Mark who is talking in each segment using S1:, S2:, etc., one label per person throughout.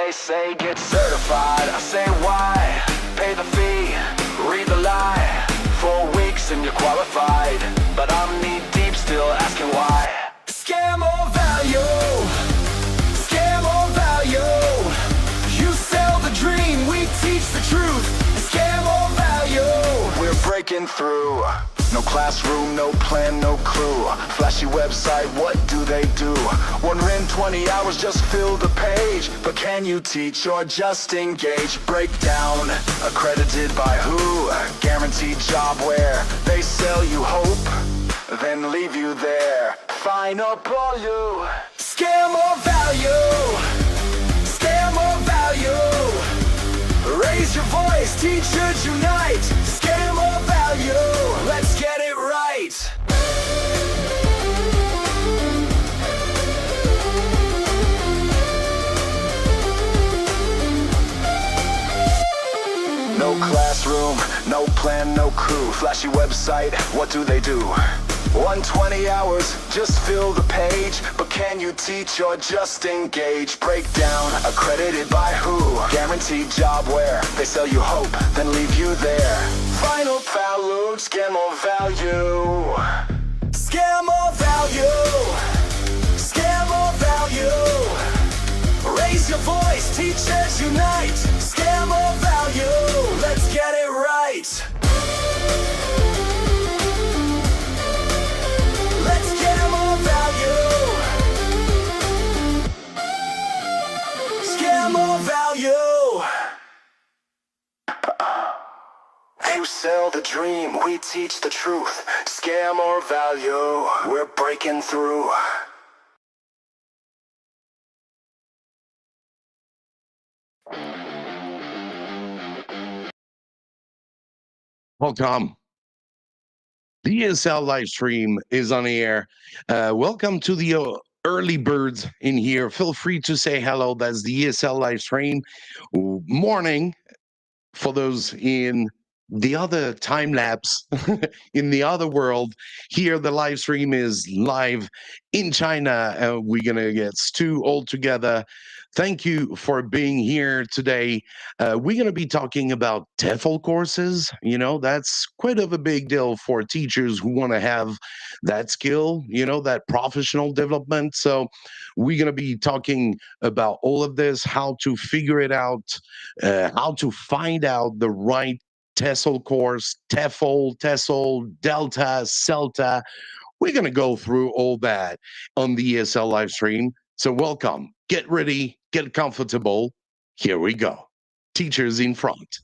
S1: They say get certified, I say why? Pay the fee, read the lie. 4 weeks and you're qualified, but I'm knee deep still asking why. Scam or value, scam or value. You sell the dream, we teach the truth. Scam or value, we're breaking through. No classroom, no plan, no clue. Flashy website, what do they do? 120 hours, just fill the page. But can you teach or just engage? Breakdown, accredited by who? Guaranteed job where they sell you hope, then leave you there. Fine up all you. Scam or value, scam or value. Raise your voice, teachers unite. Scam or value, let's get it right. No classroom, no plan, no crew. Flashy website, what do they do? 120 hours, just fill the page. But can you teach or just engage? Breakdown, accredited by who? Guaranteed job where they sell you hope, then leave you there. Final value, scam or value. Scam or value. Scam or value. Raise your voice, teachers unite. Scam or value, let's get it right. You sell the dream, we teach the truth. Scam or value, we're breaking through.
S2: Welcome. The ESL live stream is on the air. Welcome to the early birds in here. Feel free to say hello. That's the ESL live stream. Morning for those in the other time lapse in the other world. Here the live stream is live in China. We're gonna get Stu all together. Thank you for being here today. We're gonna be talking about TEFL courses. You know, that's quite of a big deal for teachers who want to have that skill, you know, that professional development. So we're gonna be talking about all of this, how to figure it out, how to find out the right TESOL course, TESOL, Delta, CELTA. We're going to go through all that on the ESL live stream. So welcome. Get ready. Get comfortable. Here we go. Teachers in front.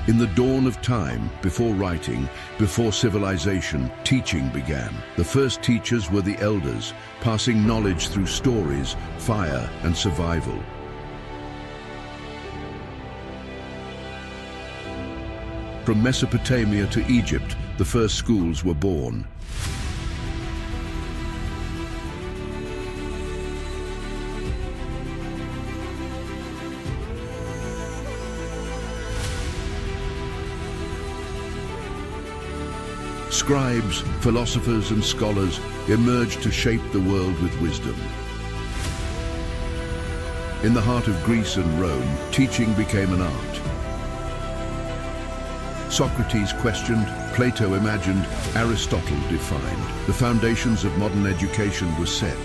S3: In the dawn of time, before writing, before civilization, teaching began. The first teachers were the elders, passing knowledge through stories, fire, and survival. From Mesopotamia to Egypt, the first schools were born. Scribes, philosophers, and scholars emerged to shape the world with wisdom. In the heart of Greece and Rome, teaching became an art. Socrates questioned, Plato imagined, Aristotle defined. The foundations of modern education were set.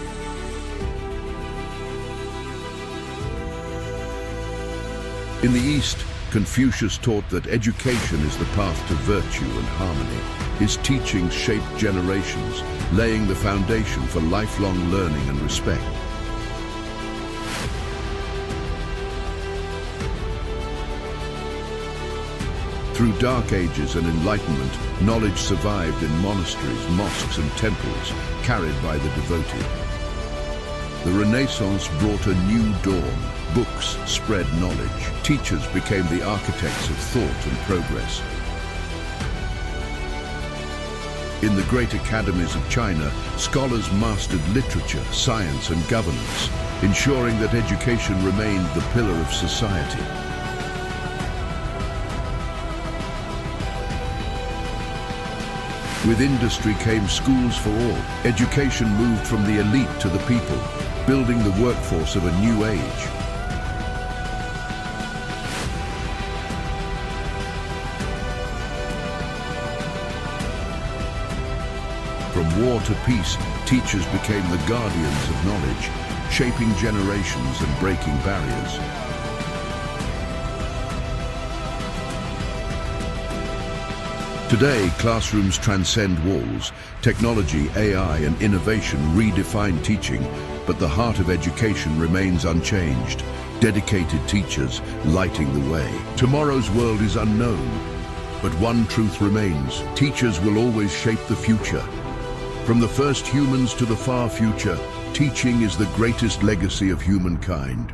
S3: In the East, Confucius taught that education is the path to virtue and harmony. His teachings shaped generations, laying the foundation for lifelong learning and respect. Through dark ages and enlightenment, knowledge survived in monasteries, mosques, and temples, carried by the devoted. The Renaissance brought a new dawn. Books spread knowledge. Teachers became the architects of thought and progress. In the great academies of China, scholars mastered literature, science, and governance, ensuring that education remained the pillar of society. With industry came schools for all. Education moved from the elite to the people, building the workforce of a new age. From war to peace, teachers became the guardians of knowledge, shaping generations and breaking barriers. Today, classrooms transcend walls. Technology, AI, and innovation redefine teaching, but the heart of education remains unchanged. Dedicated teachers lighting the way. Tomorrow's world is unknown, but one truth remains. Teachers will always shape the future. From the first humans to the far future, teaching is the greatest legacy of humankind.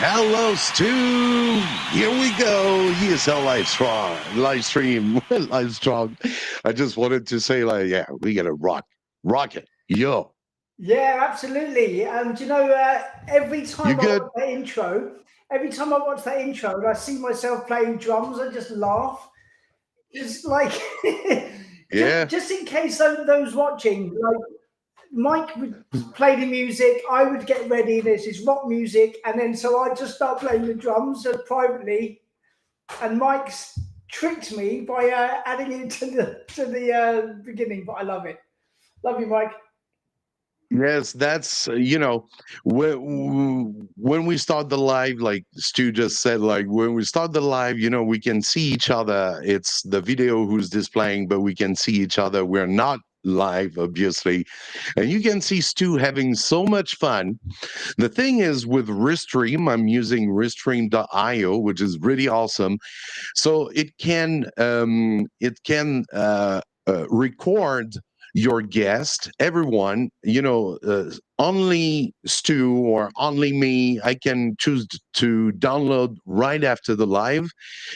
S2: Hello, Stu. Here we go. ESL live stream, live strong. I just wanted to say, like, yeah, we gotta rock it, yo.
S4: Yeah, absolutely. And you know, every time I
S2: good?
S4: watch that intro, and I see myself playing drums, I just laugh. It's like,
S2: Yeah.
S4: just in case those watching, like, Mike would play the music, I would get ready. This is rock music, and then so I just start playing the drums privately, and Mike's tricked me by adding it to the beginning. But I love it. Love you, Mike.
S2: Yes, that's when we start the live, like Stu just said, like when we start the live, we can see each other. It's the video who's displaying, but we can see each other. We're not live, obviously, and you can see Stu having so much fun. The thing is, with Restream, I'm using Restream.io, which is really awesome. So it can record your guest, everyone, only Stu or only me, I can choose to download right after the live.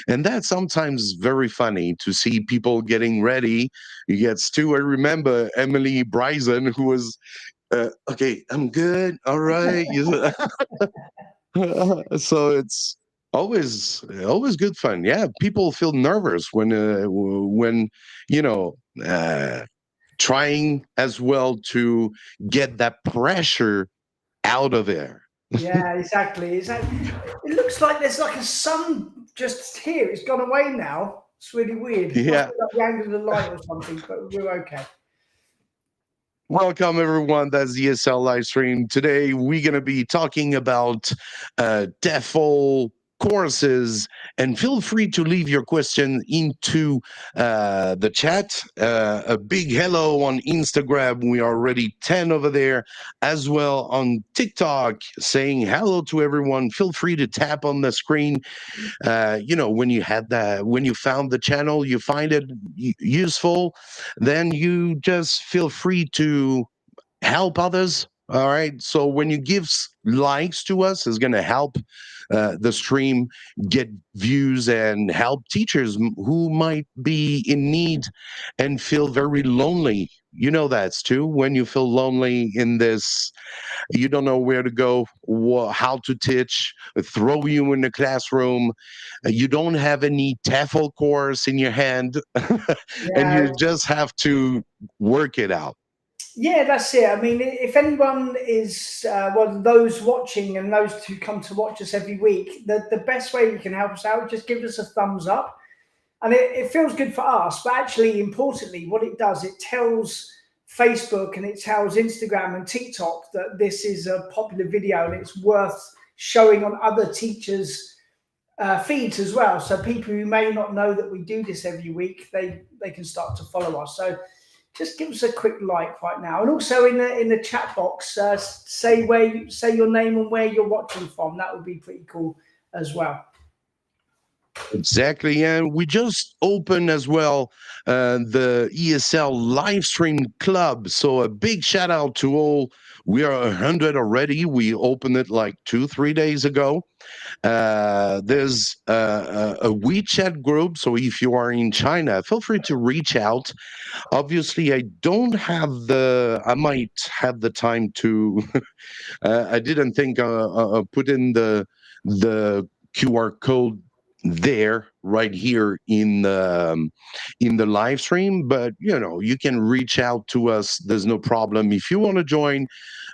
S2: And that's sometimes very funny to see people getting ready. You get Stu. I remember Emily Bryson, who was, okay, I'm good. All right. So it's always good fun. Yeah, people feel nervous when you know trying as well to get that pressure out of there.
S4: Yeah, exactly. It looks like there's like a sun just here. It's gone away now. It's really weird.
S2: Yeah.
S4: Must be like the angle of the light or something, but we're okay.
S2: Welcome, everyone. That's the ESL live stream. Today, we're going to be talking about TEFL courses, and feel free to leave your question into the chat. A big hello on Instagram. We are already 10 over there, as well on TikTok, saying hello to everyone. Feel free to tap on the screen. When you found the channel, you find it useful, then you just feel free to help others. All right. So when you give likes to us, is going to help the stream get views and help teachers who might be in need and feel very lonely. You know, that's too when you feel lonely in this, you don't know where to go, how to teach, throw you in the classroom. You don't have any TEFL course in your hand, and
S4: Yeah,
S2: you just have to work it out.
S4: yeah, that's it. I mean, if anyone is, well, those watching and those who come to watch us every week, the best way you can help us out, just give us a thumbs up. And it feels good for us. But actually, importantly, what it does, it tells Facebook and it tells Instagram and TikTok that this is a popular video and it's worth showing on other teachers' feeds as well. So people who may not know that we do this every week, they can start to follow us. So just give us a quick like right now, and also in the chat box, say your name and where you're watching from. That would be pretty cool as well.
S2: Exactly, and we just opened as well the ESL live stream club. So a big shout out to all. We are 100 already. We opened it like 2-3 days ago. There's a WeChat group. So if you are in China, feel free to reach out. Obviously, I might have the time to. I didn't think put in the QR code there right here in the live stream, but you can reach out to us. There's no problem. If you want to join,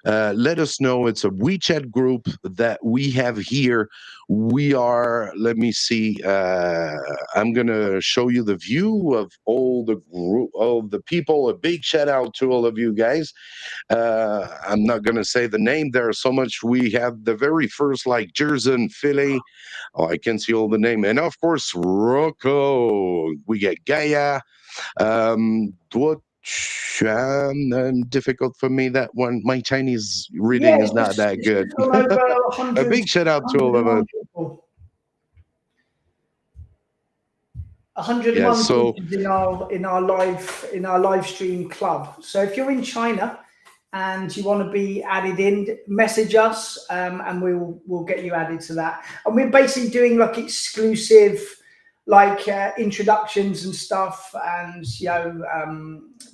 S2: let us know. It's a WeChat group that we have here. We are, let me see, I'm gonna show you the view of all the people. A big shout out to all of you guys. I'm not gonna say the name. There are so much. We have the very first, like Jersey and Philly. Oh, I can see all the name. And of course, Rocco. We get Gaia. Difficult for me, that one. My Chinese
S4: Yeah,
S2: reading is not that good.
S4: gone over
S2: A big shout out to all of us.
S4: 101
S2: Yeah, so
S4: teachers in our live stream club. So if you're in China and you want to be added in, message us, and we'll get you added to that. And we're basically doing like exclusive, like introductions and stuff, and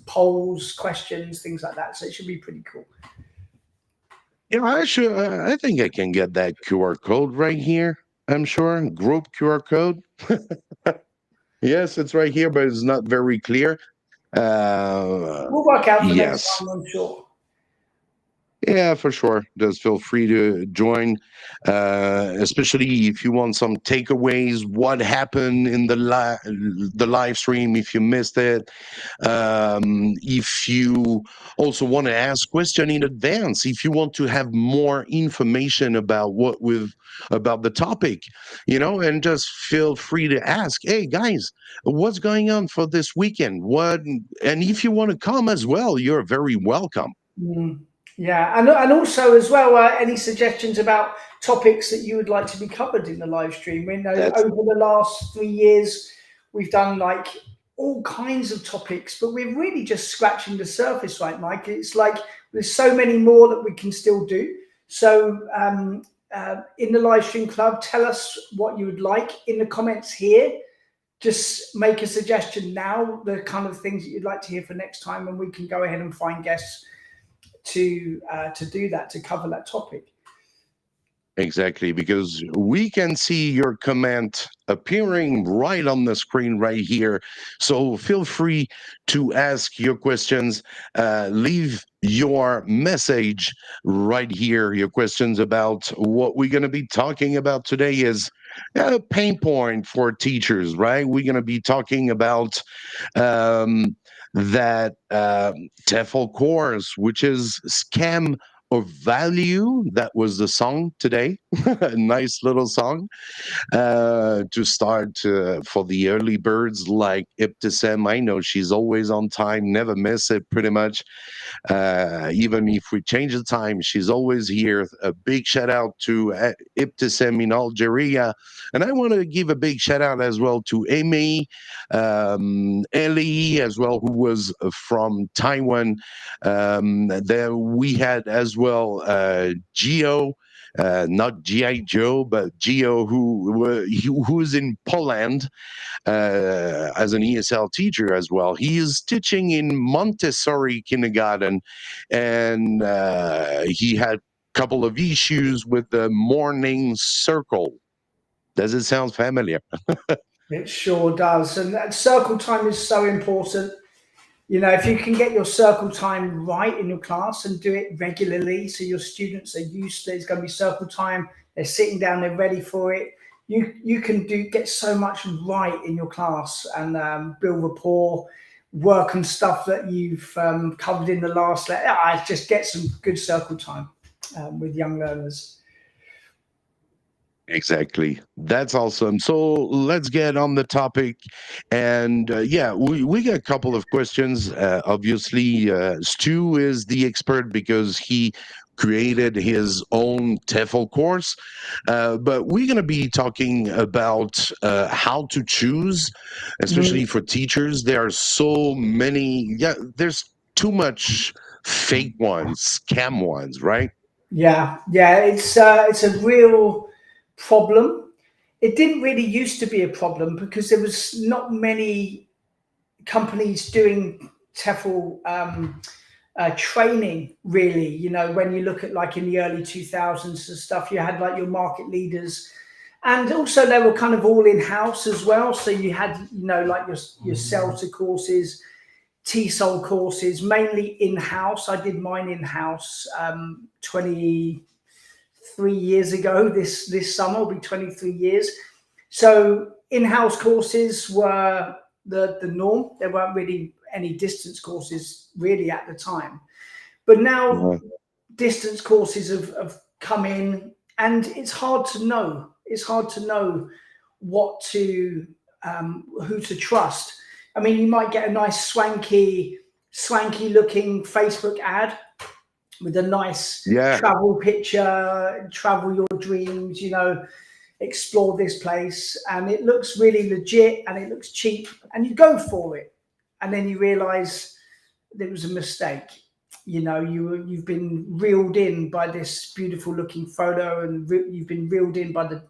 S4: polls, questions, things like that. So it should be pretty cool.
S2: yeah, I think I can get that QR code right here. I'm sure group QR code. Yes, it's right here, but it's not very clear.
S4: We'll work out for next
S2: Yes.
S4: time, I'm sure.
S2: Yeah, for sure. Just feel free to join, especially if you want some takeaways. What happened in the live stream? If you missed it, if you also want to ask question in advance, if you want to have more information about about the topic, and just feel free to ask. Hey guys, what's going on for this weekend? And if you want to come as well, you're very welcome.
S4: Mm. Yeah, and also as well, any suggestions about topics that you would like to be covered in the live stream? We know over the last 3 years, we've done like all kinds of topics, but we're really just scratching the surface, right, Mike? It's like there's so many more that we can still do. So in the live stream club, tell us what you would like in the comments here. Just make a suggestion now, the kind of things that you'd like to hear for next time, and we can go ahead and find guests to do that, to cover that topic.
S2: Exactly, because we can see your comment appearing right on the screen right here. So feel free to ask your questions, leave your message right here. Your questions about what we're going to be talking about today is a pain point for teachers, right? We're going to be talking about that TEFL course, which is scam of value. That was the song today. A nice little song to start for the early birds like Ibtisam. I know she's always on time, never miss it pretty much. Even if we change the time, she's always here. A big shout out to Ibtisam in Algeria. And I want to give a big shout out as well to Amy, Ellie as well, who was from Taiwan. There we had as well Gio, not G.I. Joe, but Gio, who's in Poland as an ESL teacher as well. He is teaching in Montessori kindergarten, and he had a couple of issues with the morning circle. Does it sound familiar?
S4: It sure does. And that circle time is so important. You know, if you can get your circle time right in your class and do it regularly, so your students are used to it's going to be circle time, they're sitting down, they're ready for it. You can get so much right in your class and build rapport, work on stuff that you've covered in the last lecture. Just get some good circle time with young learners.
S2: Exactly. That's awesome. So let's get on the topic. And yeah, we got a couple of questions. Obviously, Stu is the expert because he created his own TEFL course. But we're going to be talking about how to choose, especially for teachers. There are so many. Yeah, there's too much fake ones, scam ones, right?
S4: Yeah, it's a real problem. It didn't really used to be a problem because there was not many companies doing TEFL training, really. You know, when you look at like in the early 2000s and stuff, you had like your market leaders, and also they were kind of all in-house as well. So you had, you know, like your CELTA courses, TESOL courses, mainly in-house. I did mine in-house 23 years ago. This summer will be 23 years. So in-house courses were the norm. There weren't really any distance courses really at the time. But now distance courses have come in, and it's hard to know. It's hard to know what to who to trust. I mean, you might get a nice swanky looking Facebook ad with a nice travel picture, travel your dreams, you know, explore this place. And it looks really legit and it looks cheap, and you go for it. And then you realize there was a mistake. You know, you've been reeled in by this beautiful looking photo, and you've been reeled in by the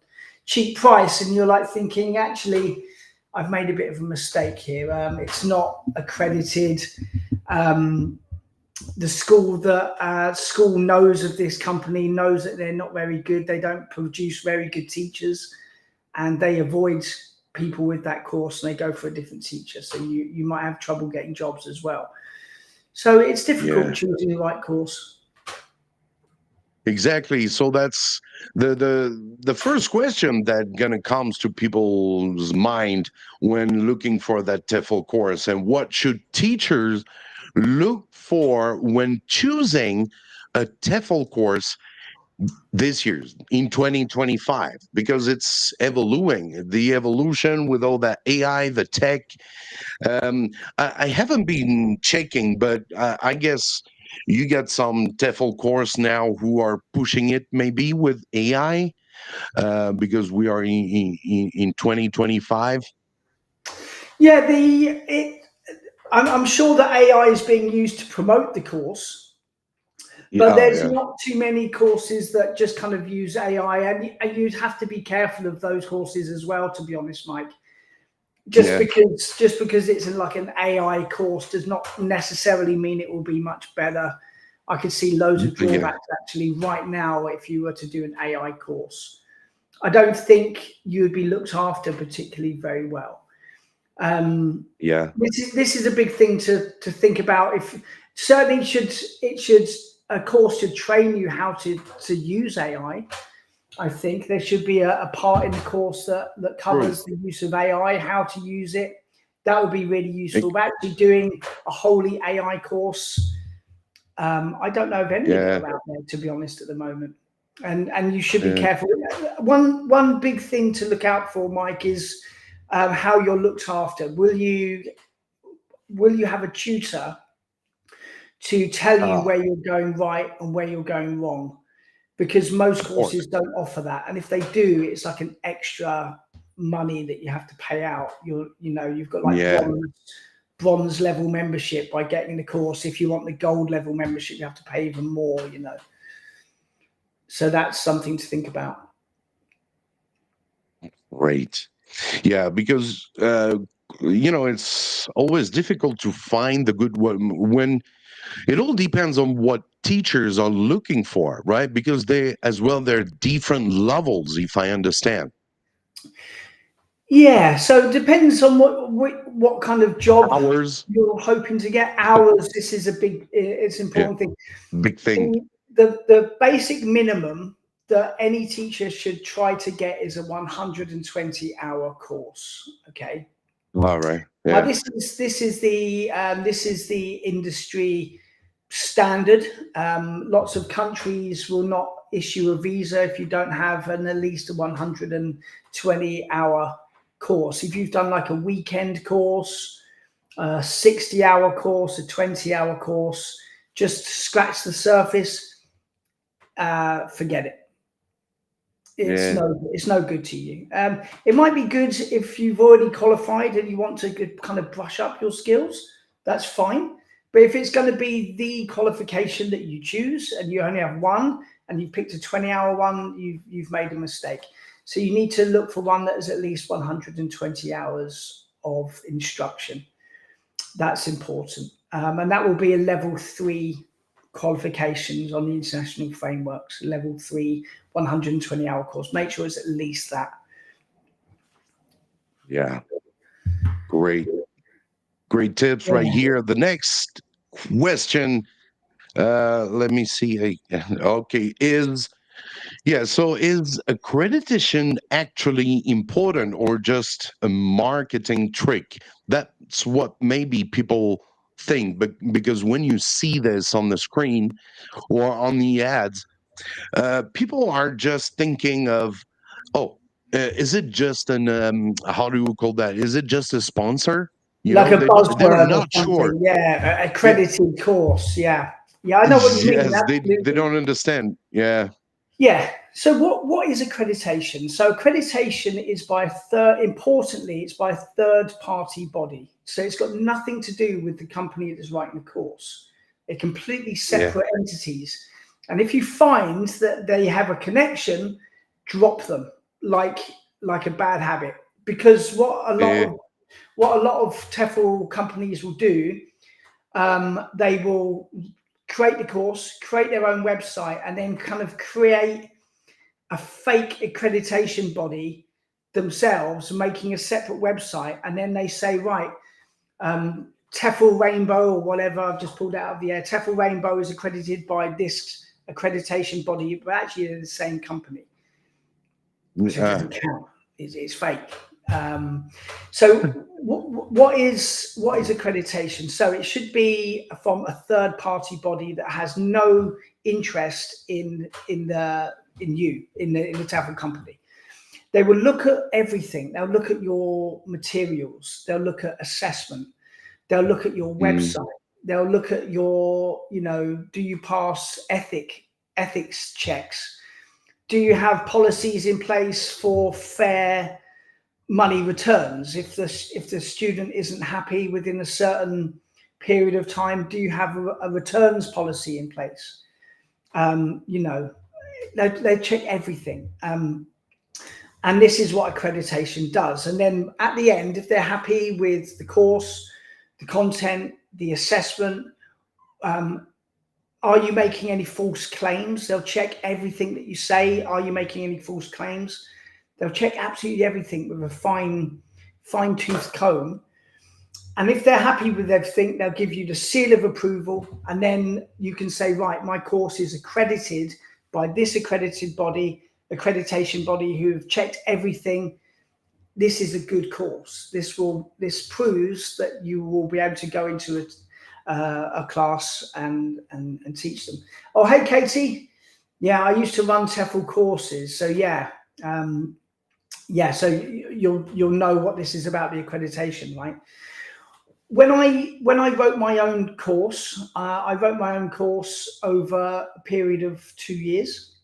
S4: cheap price. And you're like thinking, actually, I've made a bit of a mistake here. It's not accredited. The school knows of this company, knows that they're not very good. They don't produce very good teachers, and they avoid people with that course, and they go for a different teacher. So you might have trouble getting jobs as well. So it's difficult choosing the right course.
S2: Exactly. So that's the first question that gonna comes to people's mind when looking for that TEFL course, and what should teachers look for when choosing a TEFL course this year in 2025, because it's evolving, the evolution with all that AI, the tech. I haven't been checking, but I guess you got some TEFL course now who are pushing it maybe with AI because we are in 2025.
S4: Yeah, I'm sure that AI is being used to promote the course. But there's not too many courses that just kind of use AI, and you'd have to be careful of those courses as well, to be honest, Mike. Just because it's like an AI course does not necessarily mean it will be much better. I could see loads of drawbacks actually right now if you were to do an AI course. I don't think you would be looked after particularly very well. This is a big thing to think about. If certainly a course should train you how to use AI. I think there should be a part in the course that covers the use of AI, how to use it. That would be really useful. But actually doing a wholly AI course, I don't know of any that are out there, to be honest, at the moment. And you should be careful. One big thing to look out for, Mike, is how you're looked after. Will you have a tutor to tell you where you're going right and where you're going wrong? Because most courses don't offer that, and if they do, it's like an extra money that you have to pay out. You've got like bronze level membership by getting the course. If you want the gold level membership, you have to pay even more. So that's something to think about.
S2: Great. Yeah, because it's always difficult to find the good one when it all depends on what teachers are looking for, right? Because they're different levels, if I understand.
S4: Yeah, so it depends on what kind of job
S2: Hours.
S4: you're hoping to get. Hours, this is it's an important thing.
S2: Big thing.
S4: The basic minimum that any teacher should try to get is a 120-hour course. Okay.
S2: All right.
S4: Yeah. Now this is the industry standard. Lots of countries will not issue a visa if you don't have at least a 120-hour course. If you've done like a weekend course, a 60-hour course, a 20-hour course, just scratch the surface, forget it. It's no good to you. It might be good if you've already qualified and you want to kind of brush up your skills. That's fine. But if it's going to be the qualification that you choose and you only have one and you've picked a 20-hour one, you've made a mistake. So you need to look for one that is at least 120 hours of instruction. That's important. And that will be a level 3 qualifications on the international frameworks, level 3, 120-hour course. Make sure it's at least that.
S2: Yeah. Great tips right here. The next question, let me see. Okay, is accreditation actually important or just a marketing trick? That's what maybe people think, but because when you see this on the screen or on the ads, people are just thinking of, is it just how do you call that? Is it just a sponsor?
S4: Like a buzzword
S2: they're
S4: or
S2: not
S4: something.
S2: sure.
S4: Yeah, accredited course. Yeah, I know what you mean.
S2: Yes, they don't understand. Yeah.
S4: Yeah. So what is accreditation? So accreditation is importantly, it's by a third-party body. So it's got nothing to do with the company that's writing the course. They're completely separate entities. And if you find that they have a connection, drop them like a bad habit. Because what a lot of TEFL companies will do, they will create the course, create their own website, and then kind of create a fake accreditation body themselves, making a separate website. And then they say, right, TEFL Rainbow or whatever, I've just pulled out of the air, TEFL Rainbow is accredited by this accreditation body, but actually they're the same company. So it doesn't count. It's fake. So what is accreditation? So it should be from a third-party body that has no interest in the TEFL company. They will look at everything. They'll look at your materials. They'll look at assessment. They'll look at your website. They'll look at your, do you pass ethics checks? Do you have policies in place for fair money returns? If the student isn't happy within a certain period of time, do you have a returns policy in place? They check everything. And this is what accreditation does. And then at the end, if they're happy with the course, the content, the assessment, are you making any false claims? They'll check everything that you say. Are you making any false claims? They'll check absolutely everything with a fine-tooth comb. And if they're happy with everything, they'll give you the seal of approval. And then you can say, right, my course is accredited by this accreditation body who have checked everything. This is a good course. This proves that you will be able to go into a class and teach them. Oh, hey, Katie. Yeah, I used to run TEFL courses. So yeah, so you'll know what this is about, the accreditation, right? When I wrote my own course, I wrote my own course over a period of 2 years,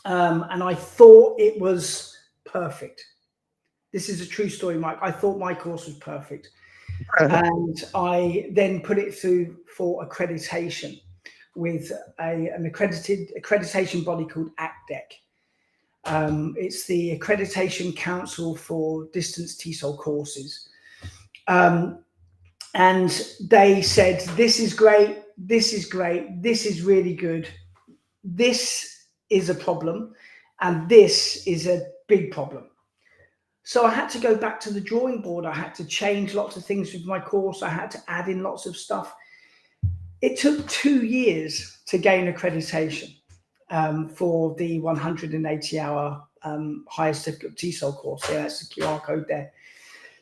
S4: and I thought it was perfect. This is a true story, Mike. I thought my course was perfect. And I then put it through for accreditation with an accreditation body called ACDEC. It's the Accreditation Council for Distance TESOL courses. And they said, this is great, this is great, this is really good, this is a problem, and this is a big problem. So I had to go back to the drawing board. I had to change lots of things with my course. I had to add in lots of stuff. It took 2 years to gain accreditation for the 180-hour higher certificate TESOL course. Yeah, that's the QR code there.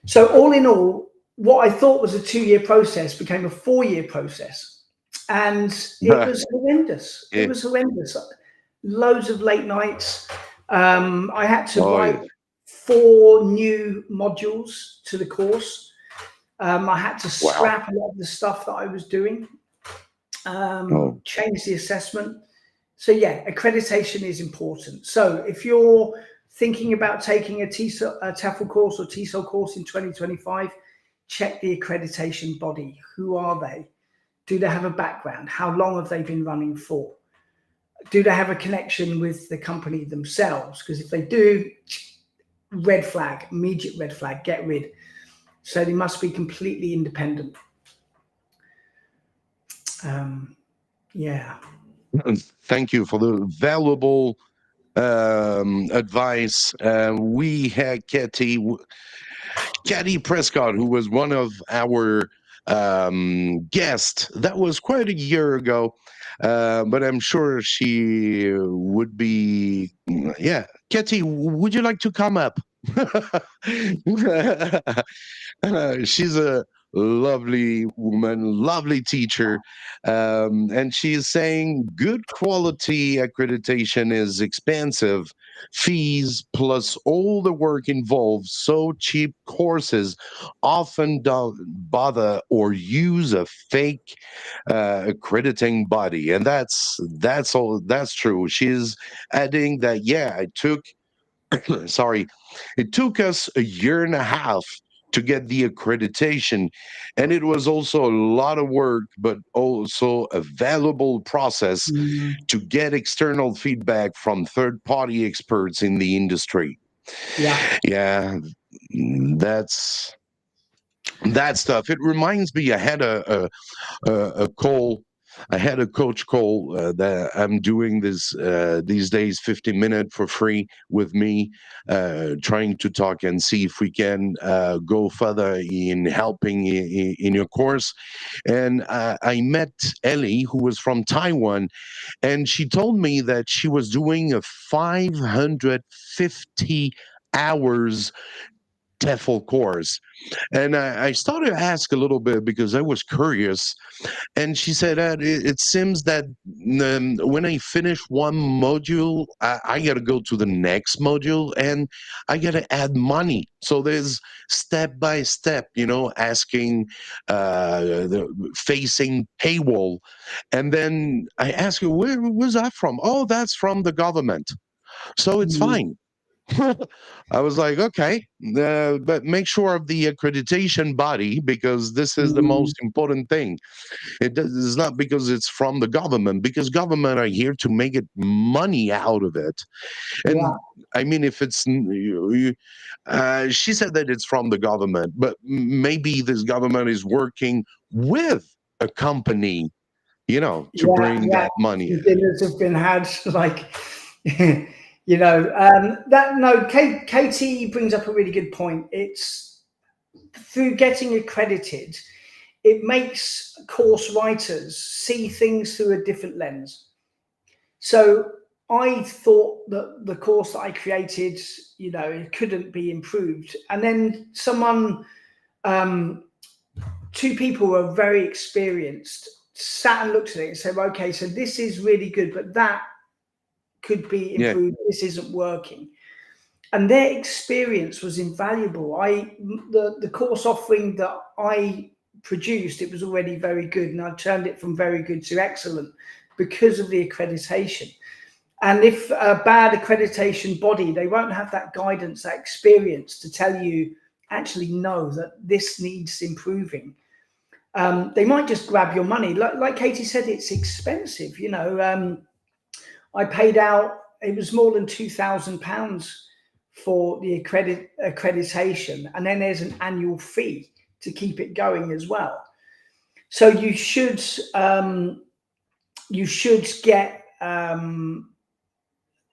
S4: So all in all, what I thought was a 2-year process became a 4-year process. And it was horrendous. It was horrendous. Loads of late nights. I had to write 4 new modules to the course. I had to scrap a lot of the stuff that I was doing, change the assessment. So yeah, accreditation is important. So if you're thinking about taking a TEFL course or TESOL course in 2025, check the accreditation body. Who are they? Do they have a background? How long have they been running for? Do they have a connection with the company themselves? Because if they do, red flag, immediate red flag, get rid. So they must be completely independent. Yeah.
S2: Thank you for the valuable advice. We had Katie Prescott, who was one of our guests. That was quite a year ago, but I'm sure she would be. Yeah, Katie, would you like to come up? She's a lovely woman, lovely teacher, and she is saying good quality accreditation is expensive. Fees plus all the work involved, so cheap courses often don't bother or use a fake accrediting body, and that's all. That's true. She's adding that I took sorry, it took us a year and a half to get the accreditation, and it was also a lot of work, but also a valuable process to get external feedback from third-party experts in the industry. Yeah, that's that stuff. It reminds me, I had a call. I had a coach call that I'm doing this these days, 50-minute for free with me, trying to talk and see if we can go further in helping in your course. And I met Ellie, who was from Taiwan, and she told me that she was doing a 550 hours TEFL course. And I started to ask a little bit because I was curious. And she said that it seems that when I finish one module, I got to go to the next module and I got to add money. So there's step by step, asking, facing paywall. And then I asked her, where was that from? Oh, that's from the government. So it's fine. I was like, okay, but make sure of the accreditation body, because this is the most important thing. It's not because it's from the government, because government are here to make it money out of it. And I mean, if it's, she said that it's from the government, but maybe this government is working with a company, to bring that money.
S4: Dinners have been had, like, Katie brings up a really good point. It's through getting accredited, it makes course writers see things through a different lens. So I thought that the course that I created, it couldn't be improved. And then someone two people who are very experienced sat and looked at it and said, okay, so this is really good, but that could be improved. This isn't working. And their experience was invaluable. The course offering that I produced, it was already very good, and I turned it from very good to excellent because of the accreditation. And if a bad accreditation body, they won't have that guidance, that experience to tell you, actually, no, that this needs improving. They might just grab your money. Like Katie said, it's expensive. You know, I paid out, it was more than £2,000 for the accreditation. And then there's an annual fee to keep it going as well. So you should get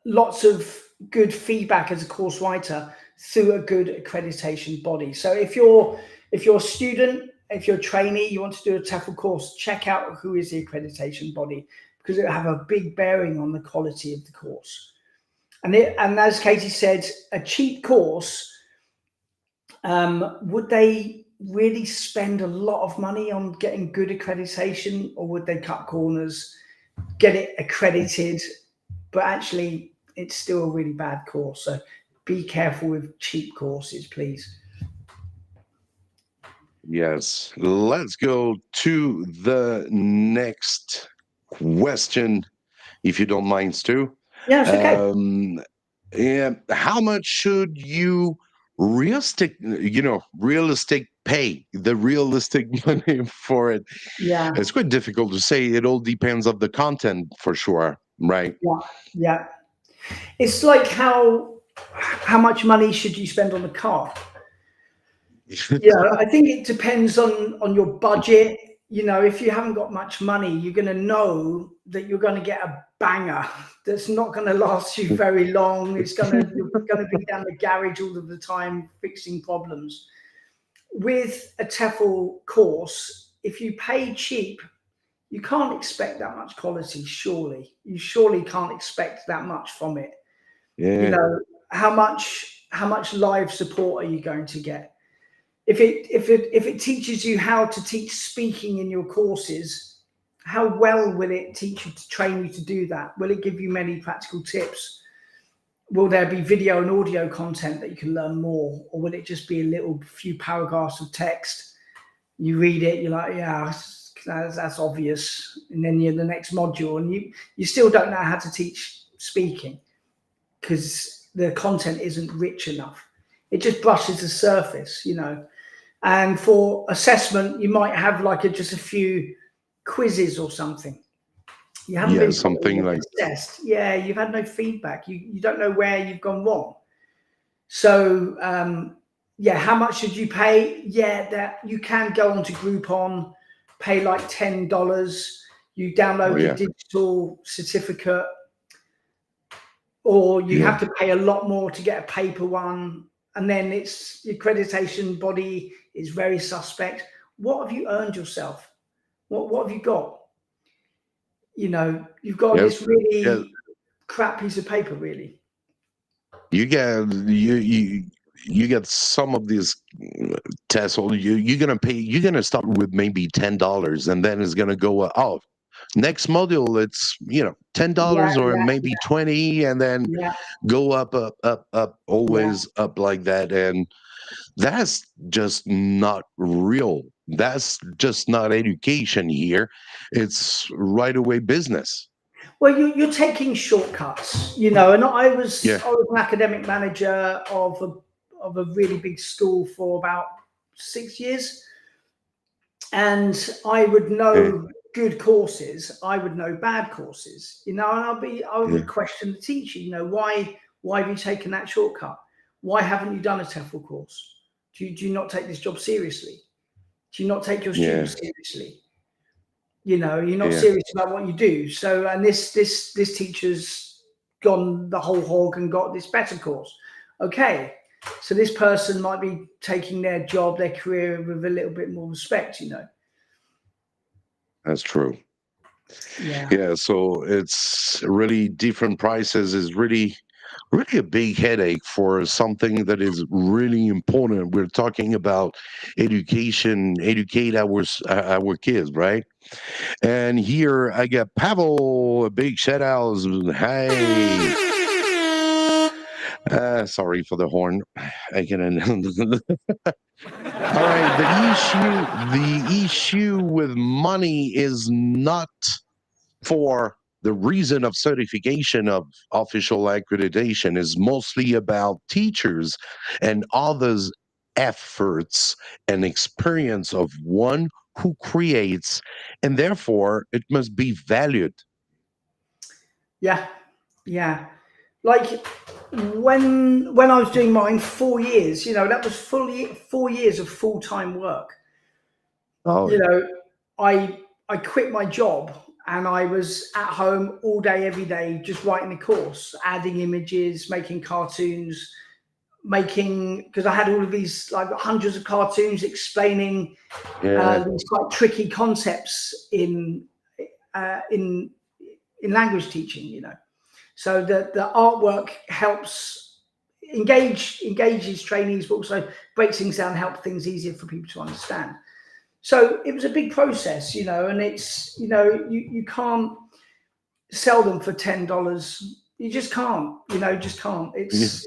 S4: lots of good feedback as a course writer through a good accreditation body. So if you're a student, if you're a trainee, you want to do a TEFL course, check out who is the accreditation body, because it will have a big bearing on the quality of the course. And as Katie said, a cheap course, would they really spend a lot of money on getting good accreditation, or would they cut corners, get it accredited, but actually it's still a really bad course? So be careful with cheap courses, please.
S2: Yes. Let's go to the next question, if you don't mind, Stu.
S4: Yeah, it's okay.
S2: Yeah. How much should you realistic pay the realistic money for it?
S4: Yeah.
S2: It's quite difficult to say. It all depends on the content, for sure, right?
S4: Yeah. It's like how much money should you spend on a car? Yeah, I think it depends on your budget. You know, if you haven't got much money, you're going to know that you're going to get a banger that's not going to last you very long. You're going to be down the garage all of the time fixing problems. With a TEFL course, if you pay cheap, you can't expect that much quality. Surely, you surely can't expect that much from it.
S2: Yeah.
S4: You know, how much live support are you going to get? If it teaches you how to teach speaking in your courses, how well will it teach you to train you to do that? Will it give you many practical tips? Will there be video and audio content that you can learn more? Or will it just be a few paragraphs of text? You read it, you're like, yeah, that's obvious. And then you're in the next module and you still don't know how to teach speaking because the content isn't rich enough. It just brushes the surface, you know. And for assessment, you might have just a few quizzes or something. You haven't been
S2: something like
S4: assessed. Yeah, you've had no feedback. You don't know where you've gone wrong. So how much should you pay? Yeah, that you can go onto Groupon, pay like $10. You download the digital certificate, or you have to pay a lot more to get a paper one. And then the accreditation body is very suspect. What have you earned yourself? What have you got? You know, you've got this really crap piece of paper, really.
S2: You get some of these TESL. You're gonna start with maybe $10, and then it's gonna go next module it's $10 or maybe 20, and then go up always up like that. And that's just not real. That's just not education here. It's right away business.
S4: Well, you're taking shortcuts, you know. And I was an academic manager of a really big school for about 6 years, and I would know good courses, I would know bad courses, you know. And I would question the teacher, you know, why have you taken that shortcut? Why haven't you done a TEFL course? Do you not take this job seriously? Do you not take your students seriously? You know, you're not serious about what you do. So, and this teacher's gone the whole hog and got this better course. Okay, so this person might be taking their job, their career with a little bit more respect, you know.
S2: That's true.
S4: Yeah.
S2: So it's really different prices is really really a big headache for something that is really important. We're talking about education, educate our kids, right? And here I got Pavel, a big shout out. Hey, sorry for the horn. I can. All right, the issue with money is not for the reason of certification of official accreditation, is mostly about teachers and others' efforts and experience of one who creates, and therefore it must be valued.
S4: Yeah, yeah. Like when I was doing mine, 4 years. That was fully 4 years of full time work.
S2: Oh,
S4: You know, I quit my job and I was at home all day, every day, just writing a course, adding images, making cartoons, making because I had all of these like hundreds of cartoons explaining
S2: yeah,
S4: these quite tricky concepts in language teaching. So the artwork helps engages trainees, but also breaks things down, help things easier for people to understand. So it was a big process, and it's you can't sell them for $10. You just can't, just can't.
S2: yeah,
S4: It's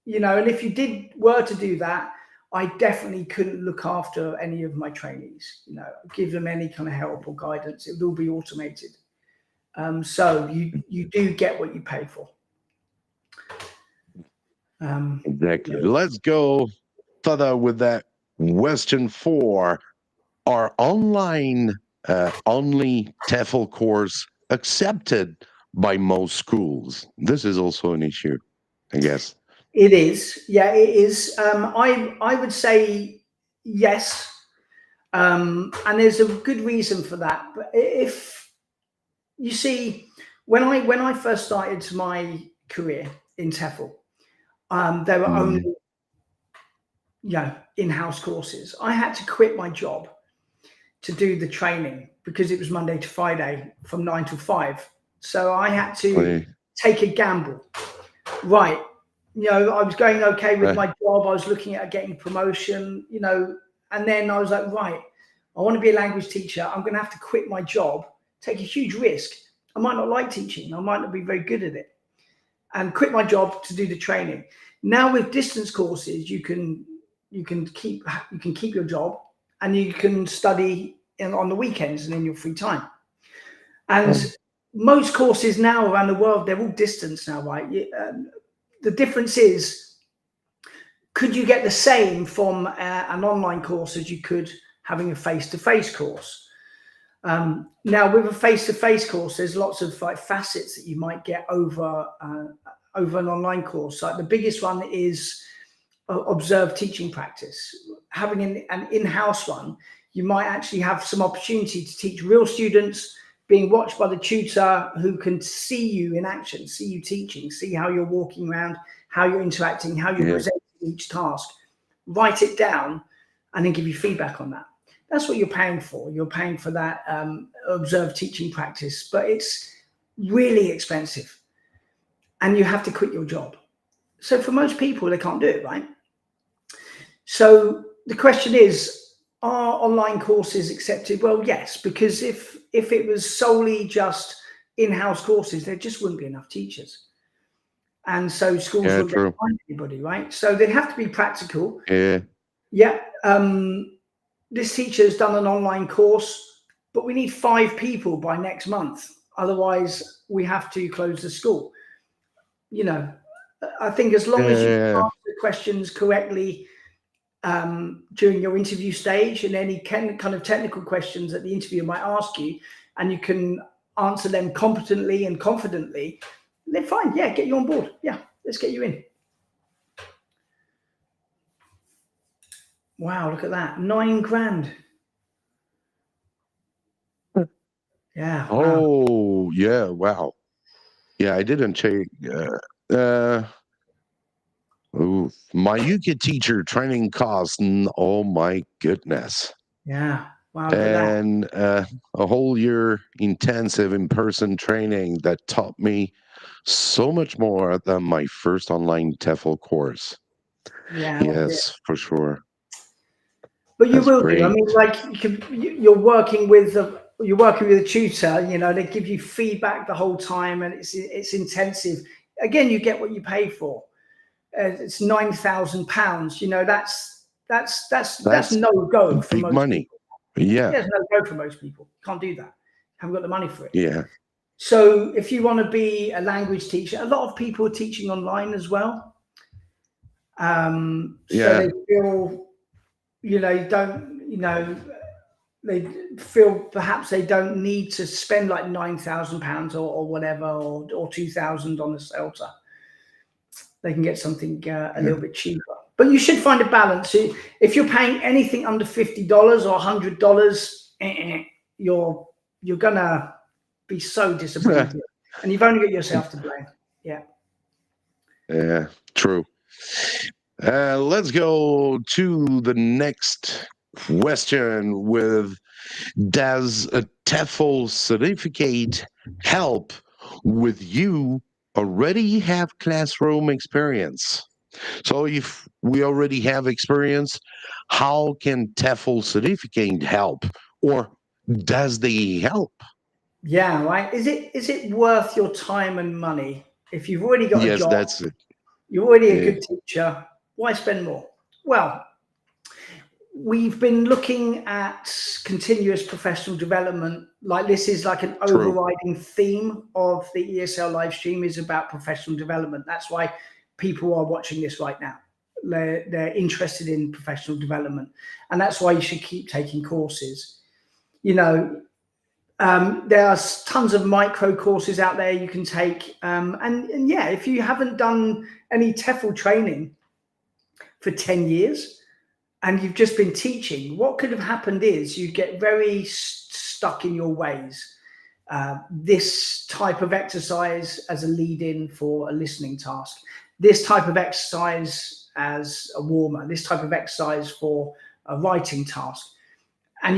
S4: and if you were to do that, I definitely couldn't look after any of my trainees, give them any kind of help or guidance. It would all be automated. So you do get what you pay for.
S2: exactly. Let's go further with that. Question 4: are online only TEFL course accepted by most schools? This is also an issue, I guess.
S4: It is, yeah, it is. I would say yes, and there's a good reason for that. But if you see, when I first started my career in TEFL, there were only
S2: Mhm.
S4: in-house courses. I had to quit my job to do the training because it was Monday to Friday from 9 to 5. So I had to
S2: Okay.
S4: take a gamble. Right. I was going okay with
S2: Right.
S4: my job. I was looking at getting promotion, and then I was like, right, I want to be a language teacher. I'm going to have to quit my job, take a huge risk. I might not like teaching. I might not be very good at it, and quit my job to do the training. Now with distance courses, you can keep your job and you can study on the weekends and in your free time. And most courses now around the world, they're all distance now, right? The difference is, could you get the same from an online course as you could having a face-to-face course? Now, with a face-to-face course, there's lots of like facets that you might get over an online course. Like the biggest one is observed teaching practice. Having an in-house one, you might actually have some opportunity to teach real students, being watched by the tutor who can see you in action, see you teaching, see how you're walking around, how you're interacting, how you're
S2: Yeah.
S4: presenting each task, write it down, and then give you feedback on that. That's what you're paying for. You're paying for that observed teaching practice, but it's really expensive and you have to quit your job. So for most people, they can't do it, right? So the question is, are online courses accepted? Well, yes, because if it was solely just in-house courses, there just wouldn't be enough teachers. And so schools
S2: Yeah,
S4: wouldn't be able
S2: true.
S4: to find anybody, right? So they'd have to be practical.
S2: Yeah.
S4: Yeah, this teacher has done an online course, but we need 5 people by next month. Otherwise, we have to close the school. I think as long as you
S2: Yeah.
S4: answer questions correctly during your interview stage and any kind of technical questions that the interviewer might ask you, and you can answer them competently and confidently, then fine. Yeah, get you on board. Yeah, let's get you in. Wow, look at that. 9 grand. Yeah, wow.
S2: Oh, yeah. Wow. Yeah, I didn't check. My UK teacher training costs. Oh my goodness.
S4: Yeah, wow, look at that.
S2: And a whole year intensive in-person training that taught me so much more than my first online TEFL course.
S4: Yeah,
S2: Yes, for sure.
S4: but you
S2: That's
S4: will do. I
S2: great.
S4: mean, like you're working with a tutor. You know, they give you feedback the whole time, and it's intensive. Again, you get what you pay for. It's £9,000. You know, that's
S2: That's
S4: no go for
S2: big
S4: most
S2: money.
S4: people.
S2: Yeah,
S4: Yeah, it's no go for most people. Can't do that. Haven't got the money for it.
S2: yeah,
S4: So if you want to be a language teacher, a lot of people are teaching online as well. So
S2: yeah.
S4: they feel, they feel perhaps they don't need to spend like £9,000 or whatever, or 2,000 on a shelter. They can get something a little bit cheaper. But you should find a balance. If you're paying anything under $50 or $100, you're gonna be so disappointed, and you've only got yourself to blame. Yeah.
S2: Yeah, true. Let's go to the next question with, does a TEFL certificate help with you already have classroom experience? So if we already have experience, how can TEFL certificate help? Or does they help?
S4: Yeah, right. Is it worth your time and money? If you've already got a
S2: Yes,
S4: job,
S2: that's it.
S4: you're already a
S2: Yeah,
S4: good teacher, why spend more? Well, we've been looking at continuous professional development. Like, this is like an
S2: true.
S4: overriding theme of the ESL live stream, is about professional development. That's why people are watching this right now. They're interested in professional development, and that's why you should keep taking courses. You know, there are tons of micro courses out there you can take. And yeah, if you haven't done any TEFL training for 10 years and you've just been teaching, what could have happened is you'd get very stuck in your ways. This type of exercise as a lead-in for a listening task, this type of exercise as a warmer, this type of exercise for a writing task, and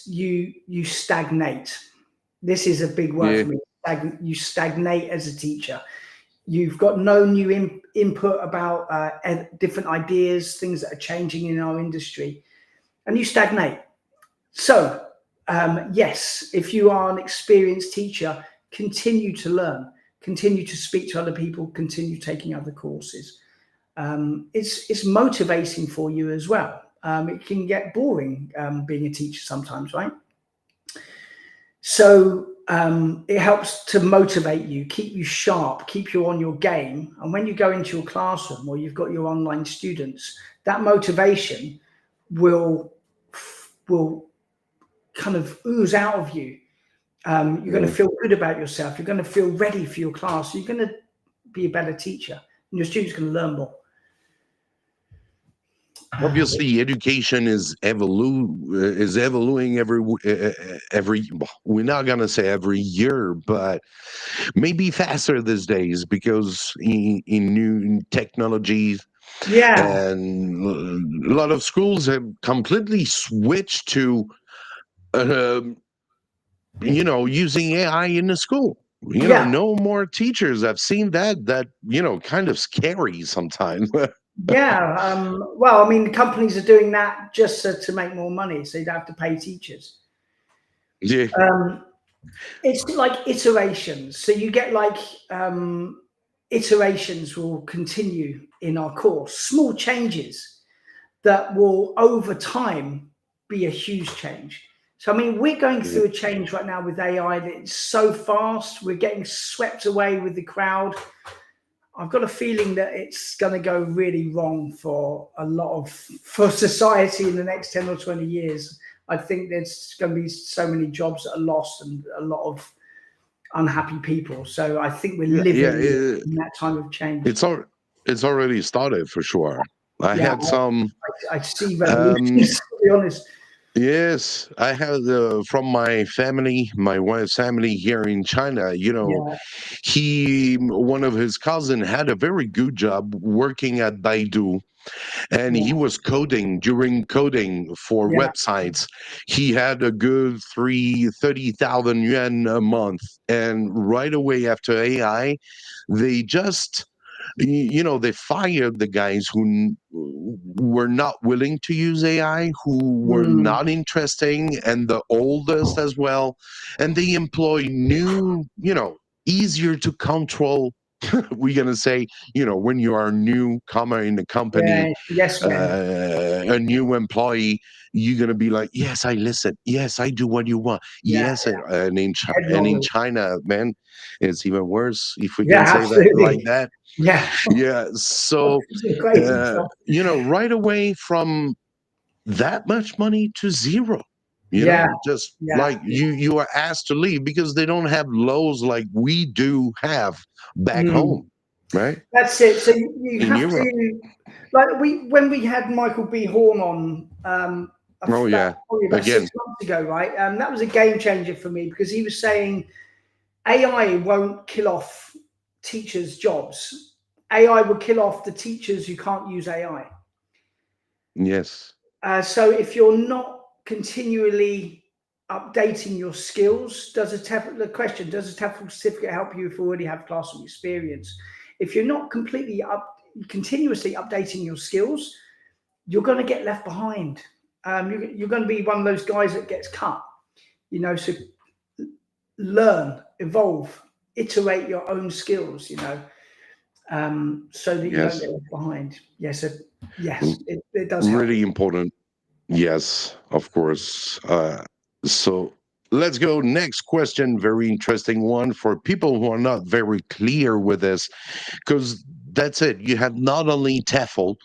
S4: you stagnate. This is a big word
S2: Yeah,
S4: for me. You stagnate as a teacher. You've got no new input about different ideas, things that are changing in our industry, and you stagnate. So, yes, if you are an experienced teacher, continue to learn, continue to speak to other people, continue taking other courses. It's motivating for you as well. It can get boring being a teacher sometimes, right? So it helps to motivate you, keep you sharp, keep you on your game. And when you go into your classroom or you've got your online students, that motivation will kind of ooze out of you. You're going to feel good about yourself. You're going to feel ready for your class. You're going to be a better teacher, and your students can learn more.
S2: obviously education is evolving every, well, we're not going to say every year, but maybe faster these days, because in new technologies,
S4: Yeah,
S2: and a lot of schools have completely switched to using AI in the school.
S4: yeah.
S2: No more teachers. I've seen that kind of scary sometimes.
S4: Yeah, well, I mean, companies are doing that just to make more money, so you don't have to pay teachers.
S2: Yeah,
S4: It's like iterations. So you get like iterations will continue in our course, small changes that will over time be a huge change. So, I mean, we're going through a change right now with AI that's so fast. We're getting swept away with the crowd. I've got a feeling that it's going to go really wrong for society in the next 10 or 20 years. I think there's going to be so many jobs that are lost and a lot of unhappy people. So I think we're living in that time of change.
S2: it's already started for sure. I
S4: Yeah,
S2: had some
S4: I see revolutions, to be honest.
S2: Yes, I have from my family, my wife's family here in China. You know,
S4: Yeah,
S2: one of his cousin had a very good job working at Baidu, and he
S4: yeah,
S2: was during coding for
S4: yeah,
S2: websites. He had a good 30,000 yuan a month, and right away after AI, they just they fired the guys were not willing to use AI, who were
S4: mm,
S2: not interesting, and the oldest as well. And they employ new, easier to control. We're going to say, when you are a newcomer in the company,
S4: yeah. Yes, men.
S2: a new employee, you're going to be like, yes, I listen. Yes, I do what you want.
S4: Yeah,
S2: Yes. And in
S4: headlong.
S2: China, man, it's even worse, if we
S4: Yeah,
S2: can say that like
S4: absolutely.
S2: that.
S4: Yeah,
S2: Yeah. So,
S4: some crazy stuff.
S2: right away from that much money to zero,
S4: Yeah,
S2: just
S4: yeah,
S2: like you are asked to leave because they don't have laws like we do have back
S4: mm.
S2: home, right?
S4: That's it. So you
S2: In
S4: have
S2: Europe.
S4: to, like when we had Michael B. Horn on
S2: Oh, yeah.
S4: probably about
S2: Again,
S4: 6 months ago, right? That was a game changer for me because he was saying AI won't kill off teachers' jobs. AI will kill off the teachers who can't use AI.
S2: yes.
S4: So if you're not continually updating your skills, the question, does a TEFL certificate help you if you already have classroom experience? If you're not continuously updating your skills, you're going to get left behind. You're going to be one of those guys that gets cut. So learn, evolve, iterate your own skills. So that you don't
S2: Yes.
S4: get left behind. Yes,
S2: R-
S4: yes, it does help.
S2: Really important. Yes, of course. So let's go. Next question. Very interesting one for people who are not very clear with this, because that's it. You have not only TESL,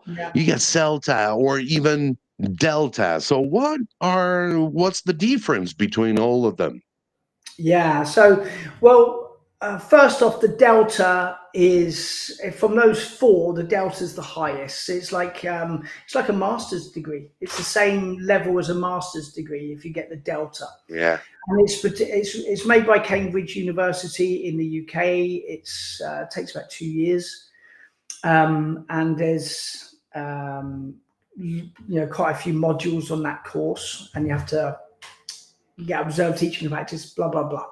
S4: Yeah.
S2: you got CELTA or even Delta. So what's the difference between all of them?
S4: Yeah. So, well, first off, the delta is from those four. The delta is the highest. It's like a master's degree. It's the same level as a master's degree if you get the delta.
S2: Yeah.
S4: And it's made by Cambridge University in the UK. It's takes about 2 years, and there's quite a few modules on that course, and you have to get observed teaching and practice. Blah blah blah.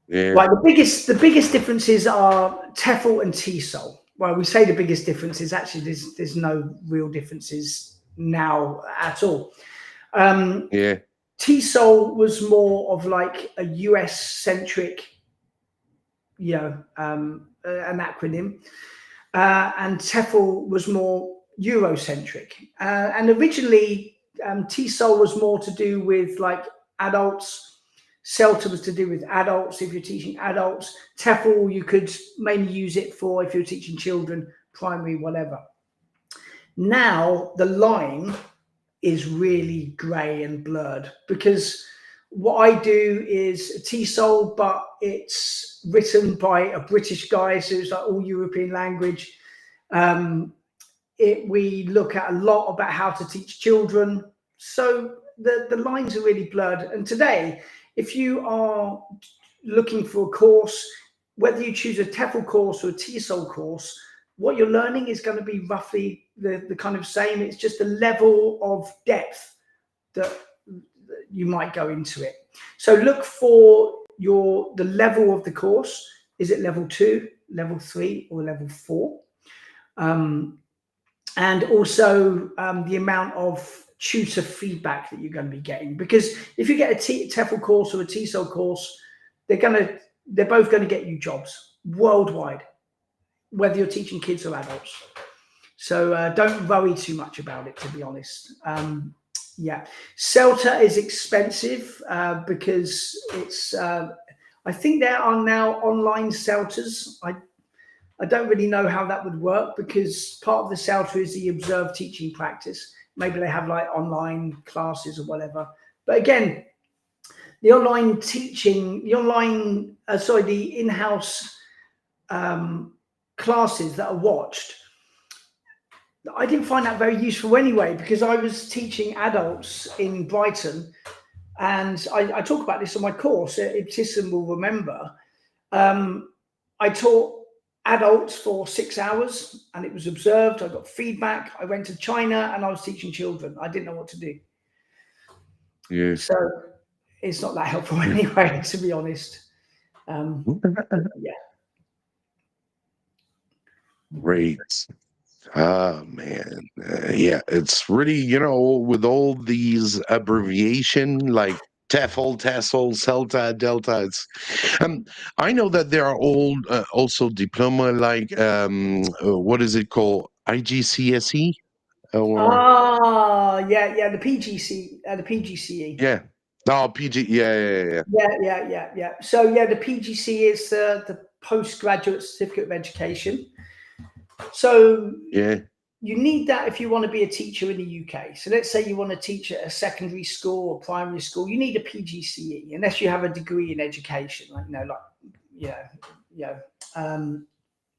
S2: Yeah.
S4: Right, the biggest differences are TEFL and TESOL. Well, we say the biggest differences. Actually, there's no real differences now at all.
S2: Yeah.
S4: TESOL was more of like a US centric, an acronym, and TEFL was more Eurocentric. And originally, TESOL was more to do with like adults. CELTA was to do with adults if you're teaching adults. TEFL, you could mainly use it for if you're teaching children, primary, whatever. Now the line is really grey and blurred because what I do is TESOL, but it's written by a British guy, so it's like all European language. We look at a lot about how to teach children. So the lines are really blurred. And today, if you are looking for a course, whether you choose a TEFL course or a TESOL course, what you're learning is going to be roughly the kind of same. It's just a level of depth that you might go into it. So look for the level of the course. Is it level 2, level 3, or level 4? And also the amount of tutor feedback that you're going to be getting. Because if you get a TEFL course or a TESOL course, they're both going to get you jobs worldwide, whether you're teaching kids or adults. So don't worry too much about it, to be honest. Yeah, CELTA is expensive because it's. I think there are now online CELTAs. I don't really know how that would work because part of the CELTA is the observed teaching practice. Maybe they have like online classes or whatever. But again, the online teaching, the in-house classes that are watched, I didn't find that very useful anyway, because I was teaching adults in Brighton, and I talk about this on my course. Ibtisam will remember. I taught adults for 6 hours, and it was observed. I got feedback. I went to China, and I was teaching children. I didn't know what to do.
S2: Yeah.
S4: So it's not that helpful anyway, to be honest. Yeah.
S2: Great. Ah, man. Yeah, it's really, with all these abbreviation like TEFL, TESOL, CELTA, Delta. I know that there are also diploma like what is it called? IGCSE or
S4: Yeah, the PGCE.
S2: yeah. No, PG. Yeah.
S4: Yeah. So yeah, the PGC is the postgraduate certificate of education. So
S2: Yeah.
S4: you need that if you want to be a teacher in the UK. So let's say you want to teach at a secondary school or primary school, you need a PGCE, unless you have a degree in education,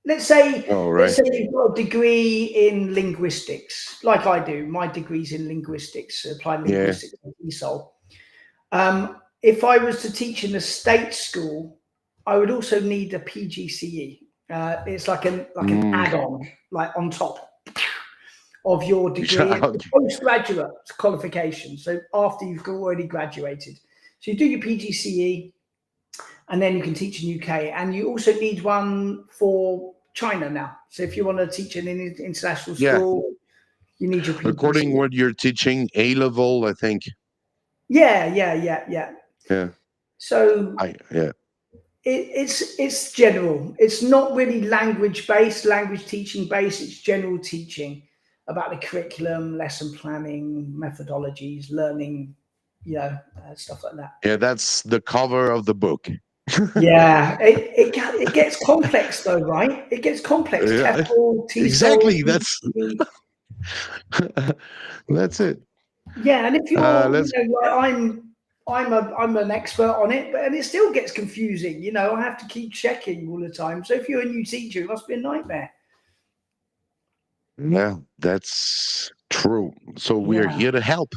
S4: let's say you've got a degree in linguistics, like I do. My degree's in linguistics, applied linguistics at ESL. If I was to teach in a state school, I would also need a PGCE. It's like an add-on, like on top of your degree, postgraduate qualification. So after you've already graduated, so you do your PGCE, and then you can teach in UK. And you also need one for China now. So if you want to teach in an international school, you need your PGCE.
S2: According what you're teaching, A level, I think.
S4: Yeah. So it's general. It's not really language teaching based. It's general teaching about the curriculum, lesson planning, methodologies, learning, stuff like that.
S2: Yeah, that's the cover of the book.
S4: Yeah, it gets complex though, right? It gets complex.
S2: Yeah.
S4: TEFL, TESOL,
S2: Exactly. That's it.
S4: Yeah, and if you're, I'm an expert on it, and it still gets confusing. I have to keep checking all the time. So if you're a new teacher, it must be a nightmare.
S2: Yeah, that's true. So we're here to help.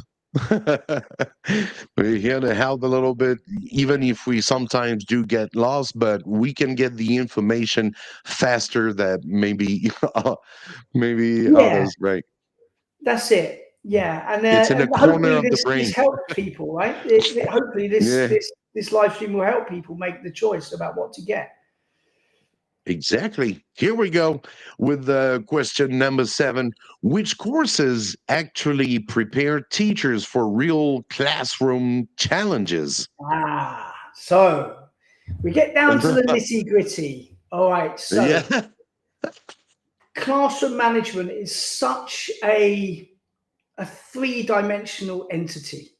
S2: We're here to help a little bit, even if we sometimes do get lost, but we can get the information faster that maybe others, right?
S4: That's it. Yeah, and
S2: it's in the corner of the brain.
S4: This helps people, right? Hopefully, this live stream will help people make the choice about what to get.
S2: Exactly. Here we go with question number 7. Which courses actually prepare teachers for real classroom challenges?
S4: So we get down to the nitty-gritty. All right. So classroom management is such a three-dimensional entity.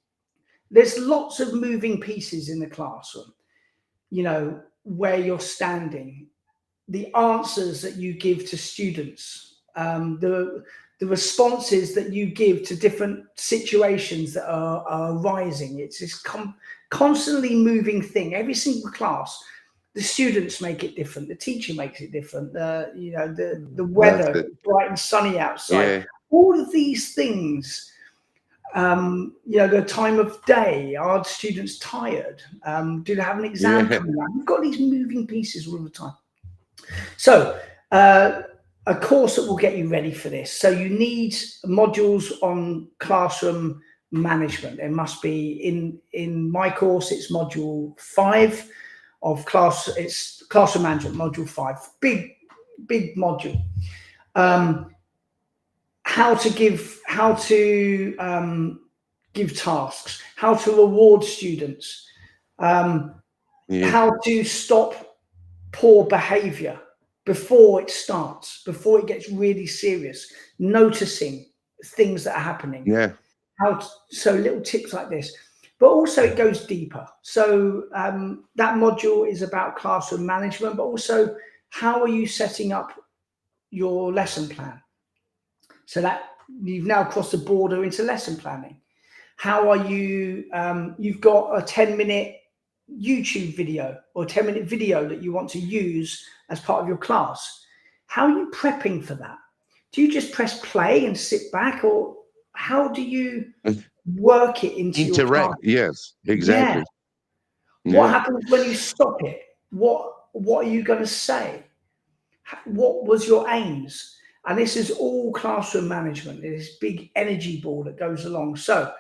S4: There's lots of moving pieces in the classroom, where you're standing, the answers that you give to students, the responses that you give to different situations that are arising. It's this constantly moving thing. Every single class, the students make it different. The teacher makes it different. The weather, bright and sunny outside. Yeah. All of these things. The time of day. Are students tired? Do they have an exam coming up? You've got these moving pieces all the time. So a course that will get you ready for this. So you need modules on classroom management. There must be in my course, it's module 5 of class. It's classroom management, module 5. Big module. How to give tasks, how to reward students, how to stop poor behavior before it starts, before it gets really serious, noticing things that are happening. So little tips like this, but also it goes deeper. So that module is about classroom management, but also how are you setting up your lesson plan? So that you've now crossed the border into lesson planning. How are you, you've got a 10-minute YouTube video or 10-minute video that you want to use as part of your class. How are you prepping for that? do you just press play and sit back, or how do you work it into your class?
S2: Interact. Yes,
S4: Yeah.
S2: exactly.
S4: What
S2: Yeah.
S4: happens when you stop it? What are you going to say? What was your aims? And this is all classroom management. This big energy ball that goes along. So,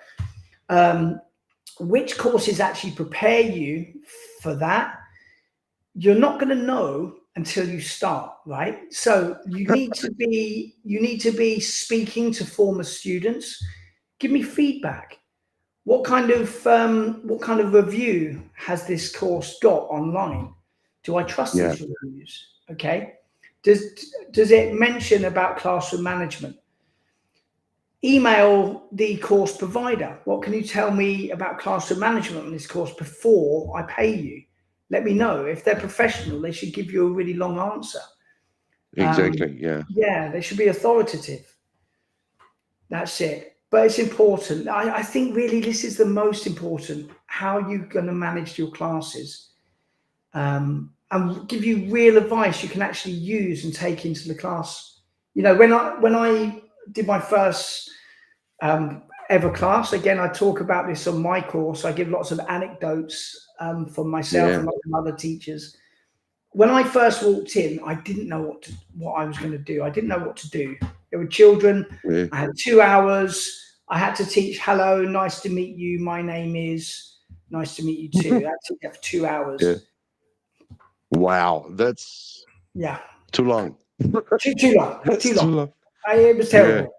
S4: which courses actually prepare you for that? You're not going to know until you start, right? So you need to be speaking to former students. Give me feedback. What kind of review has this course got online? Do I trust
S2: Yeah.
S4: these reviews? Okay. Does it mention about classroom management? Email the course provider. What can you tell me about classroom management on this course before I pay you? Let me know. If they're professional, they should give you a really long answer.
S2: Exactly. Yeah.
S4: Yeah, they should be authoritative. That's it. But it's important. I think really this is the most important. How you're going to manage your classes, and give you real advice you can actually use and take into the class. You know, when I did my first ever class, again, I talk about this on my course. I give lots of anecdotes from myself and lots of other teachers. When I first walked in, I didn't know what I was going to do. I didn't know what to do. There were children.
S2: Yeah.
S4: I had 2 hours. I had to teach, hello, nice to meet you. My name is, nice to meet you too. I had to teach that for 2 hours.
S2: Yeah. Wow, that's
S4: Yeah.
S2: too long.
S4: Too long.
S2: That's
S4: Too
S2: too
S4: long.
S2: long.
S4: It was terrible.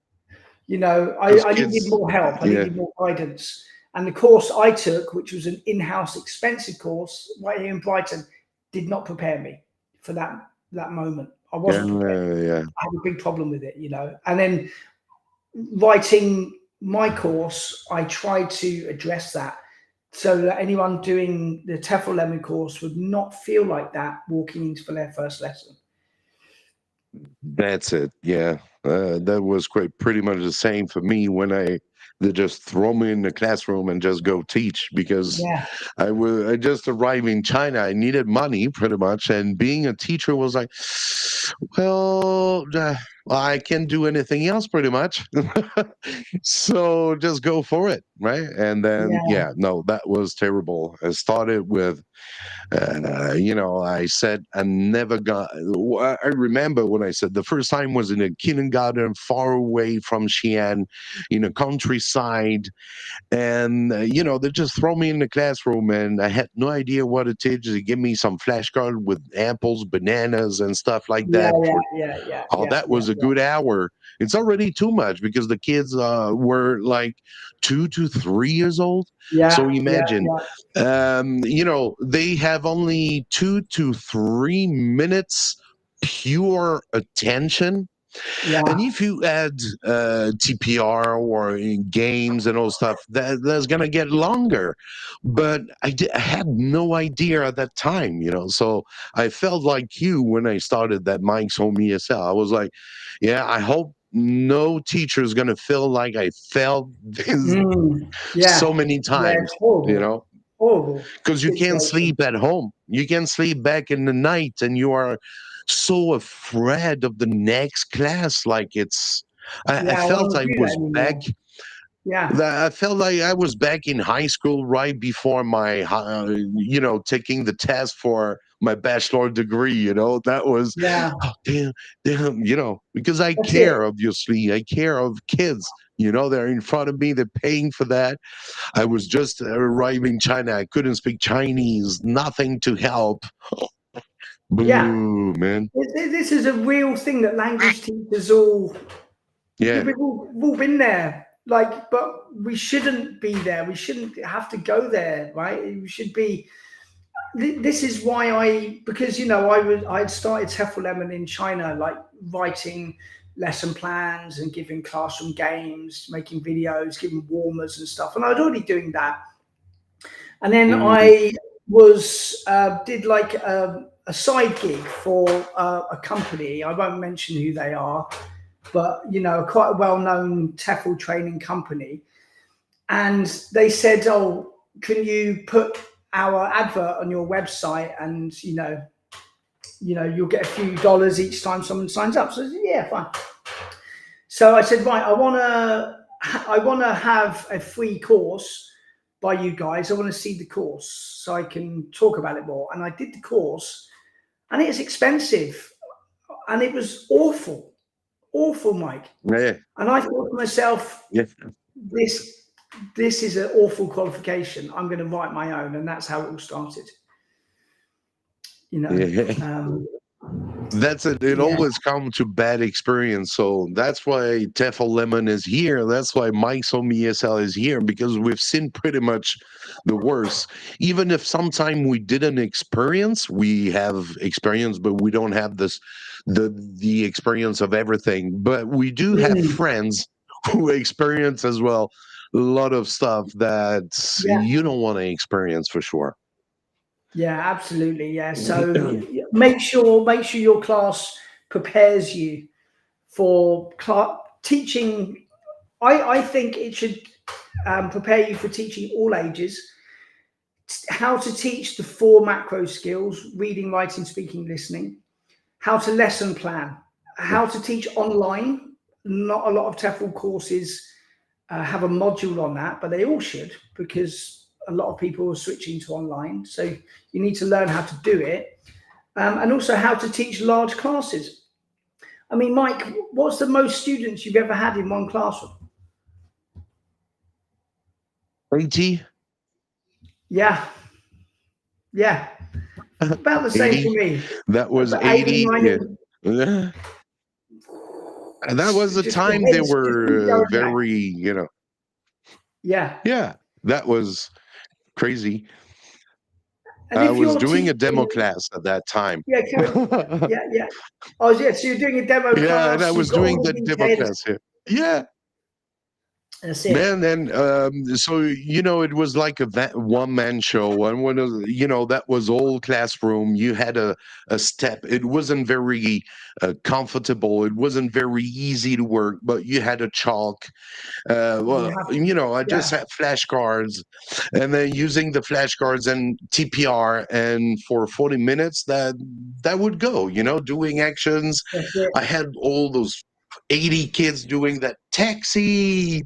S4: You know, I
S2: 'Cause
S4: needed
S2: kids-
S4: more help. I
S2: yeah.
S4: needed more guidance. And the course I took, which was an in-house expensive course right here in Brighton, did not prepare me for that moment. I wasn't prepared.
S2: Yeah.
S4: I had a big problem with it, you know. And then writing my course, I tried to address that so that anyone doing the TEFL Lemon course would not feel like that walking into their first lesson.
S2: That's it. Yeah. That was pretty much the same for me when they just throw me in the classroom and just go teach, because
S4: Yeah.
S2: I just arrived in China. I needed money pretty much. And being a teacher was like, well, I can't do anything else pretty much. So just go for it. Right. And then,
S4: Yeah.
S2: no, that was terrible. I started with, I said I never got. I remember when I said the first time was in a kindergarten far away from Xi'an, in a countryside, and they just throw me in the classroom, and I had no idea what to teach. They give me some flashcard with apples, bananas, and stuff like that. That was a good hour. It's already too much because the kids were like 2 to 3 years old. So imagine, they have only 2 to 3 minutes pure attention. And if you add TPR or games and all stuff, that's going to get longer. But I had no idea at that time, So I felt like you when I started that Mike's Home ESL. I was like, yeah, I hope no teacher is going to feel like I felt this so many times,
S4: Horrible. Horrible.
S2: because you can't sleep at home. You can sleep back in the night, and you are so afraid of the next class. Like I felt I was back. I felt like I was back in high school right before my, taking the test for my bachelor degree. That was, oh, damn, because I care, obviously. I care of kids. They're in front of me. They're paying for that. I was just arriving in China. I couldn't speak Chinese. Nothing to help. Boo, man.
S4: This is a real thing that language teachers all.
S2: Yeah.
S4: We've all been there. But we shouldn't be there. We shouldn't have to go there, right? We should be. This is why because I'd started TEFL Lemon in China, like writing lesson plans and giving classroom games, making videos, giving warmers and stuff, and I was already doing that. And then I did like a side gig for a company. I won't mention who they are, but quite a well-known TEFL training company. And they said, "Oh, can you put our advert on your website, and you'll get a few dollars each time someone signs up." So I said, yeah, fine. So I said, right, I want to have a free course by you guys. I want to see the course so I can talk about it more. And I did the course, and it's expensive, and it was awful, Mike.
S2: Yeah.
S4: And I thought to myself,
S2: Yeah.
S4: this is an awful qualification. I'm going to write my own, and that's how it all started. You know,
S2: Yeah. That's it. It always comes to bad experience. So that's why TEFL Lemon is here. That's why Mike's Home ESL is here, because we've seen pretty much the worst. Even if sometime we didn't experience, we have experience, but we don't have the experience of everything. But we do have friends who experience as well a lot of stuff that you don't want to experience for sure.
S4: Yeah, absolutely. Yeah. So make sure your class prepares you for teaching. I think it should prepare you for teaching all ages, how to teach the 4 macro skills: reading, writing, speaking, listening, how to lesson plan, how to teach online. Not a lot of TEFL courses have a module on that, but they all should, because a lot of people are switching to online. So you need to learn how to do it, and also how to teach large classes. I mean, Mike, what's the most students you've ever had in one classroom?
S2: 80?
S4: Yeah. About the same
S2: 80?
S4: for me.
S2: That was
S4: About
S2: 80.
S4: 90.
S2: Yeah. And that was the time they were very,
S4: Yeah.
S2: That was crazy.
S4: And
S2: I
S4: if
S2: was
S4: you're
S2: doing a
S4: teaching,
S2: demo class at that time.
S4: yeah, yeah. Oh, yeah. So you're doing a demo class.
S2: Yeah, and I was
S4: you've got all
S2: doing the
S4: these
S2: demo
S4: heads.
S2: class here. Yeah.
S4: That's it.
S2: Man, and so it was like a one-man show, and that was all classroom. You had a step. It wasn't very comfortable. It wasn't very easy to work, but you had a chalk. I just had flashcards, and then using the flashcards and TPR, and for 40 minutes that would go. Doing actions. I had all those 80 kids doing that taxi.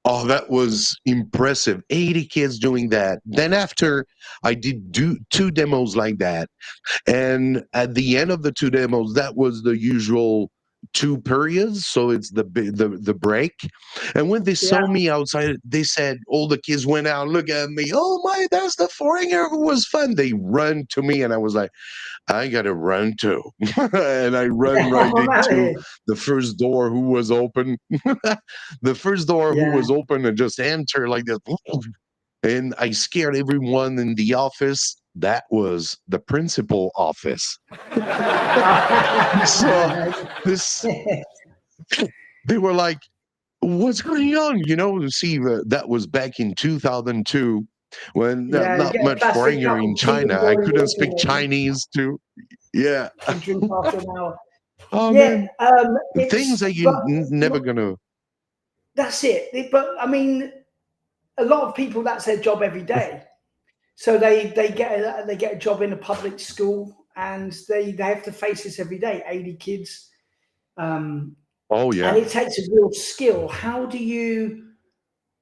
S2: Oh, that was impressive. 80 kids doing that. Then after I did 2 demos like that, and at the end of the 2 demos, that was the usual 2 periods, so it's the break. And when they saw me outside, they said, all the kids went out, look at me, oh my, that's the foreigner who was fun. They run to me, and I was like, I gotta run too. And I run right into the first door who was open. The first door who was open, and just enter like this. And I scared everyone in the office. That was the principal office. So they were like, what's going on? See, that was back in 2002. When not much foreigner in China. I couldn't speak Chinese too. Yeah.
S4: Drink after an hour.
S2: Oh, man. Things that you're never going to.
S4: That's it. But, I mean, a lot of people, that's their job every day. So they get a job in a public school, and they have to face this every day, 80 kids.
S2: Oh, yeah.
S4: And it takes a real skill. How do you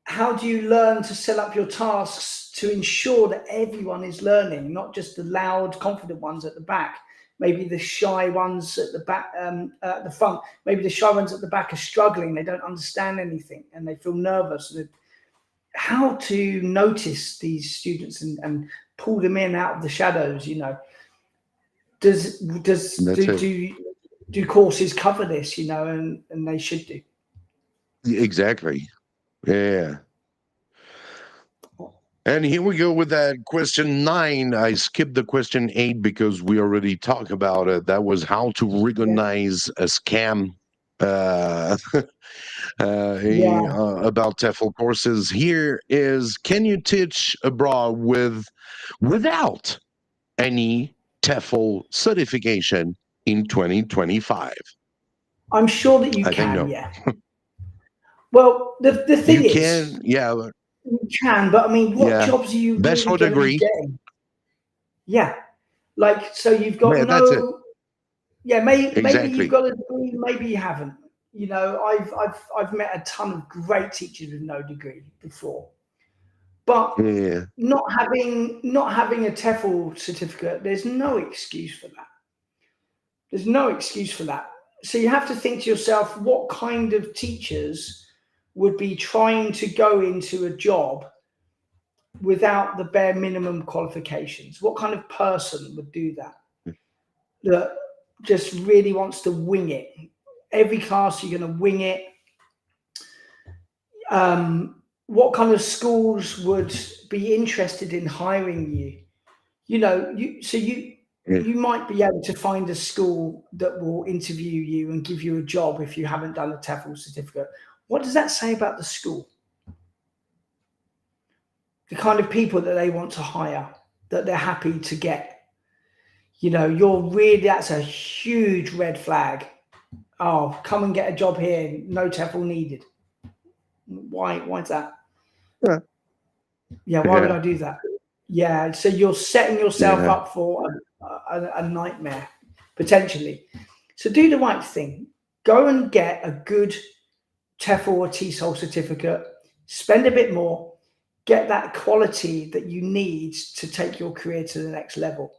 S4: learn to set up your tasks to ensure that everyone is learning, not just the loud, confident ones at the back? Maybe the shy ones at the back, at the front. Maybe the shy ones at the back are struggling. They don't understand anything, and they feel nervous. How to notice these students and pull them in out of the shadows? Do courses cover this? And they should do.
S2: Exactly. Yeah. And here we go with that question 9. I skipped the question 8 because we already talked about it. That was how to recognize a scam about TEFL courses. Here is, can you teach abroad without any TEFL certification in 2025?
S4: I'm sure that you can,
S2: no.
S4: yeah. Well, the thing
S2: you
S4: is,
S2: can, yeah.
S4: You can, but I mean, what jobs are you
S2: bachelor
S4: really
S2: degree
S4: getting? Yeah, so you've got Yeah, maybe
S2: Exactly.
S4: you've got a degree, maybe you haven't. You know, I've met a ton of great teachers with no degree before, but
S2: Yeah.
S4: not having a TEFL certificate, there's no excuse for that. There's no excuse for that. So you have to think to yourself, what kind of teachers would be trying to go into a job without the bare minimum qualifications? What kind of person would do that? That just really wants to wing it. Every class you're going to wing it. What kind of schools would be interested in hiring you? You know, you might be able to find a school that will interview you and give you a job if you haven't done a TEFL certificate. What does that say about the school? The kind of people that they want to hire, that they're happy to get. You know, that's a huge red flag. Oh, come and get a job here, no TEFL needed. Why's that?
S2: Yeah.
S4: Yeah, why would
S2: Yeah.
S4: I do that? Yeah, so you're setting yourself
S2: Yeah.
S4: up for a nightmare, potentially. So do the right thing. Go and get a good TEFL or TESOL certificate. Spend a bit more. Get that quality that you need to take your career to the next level.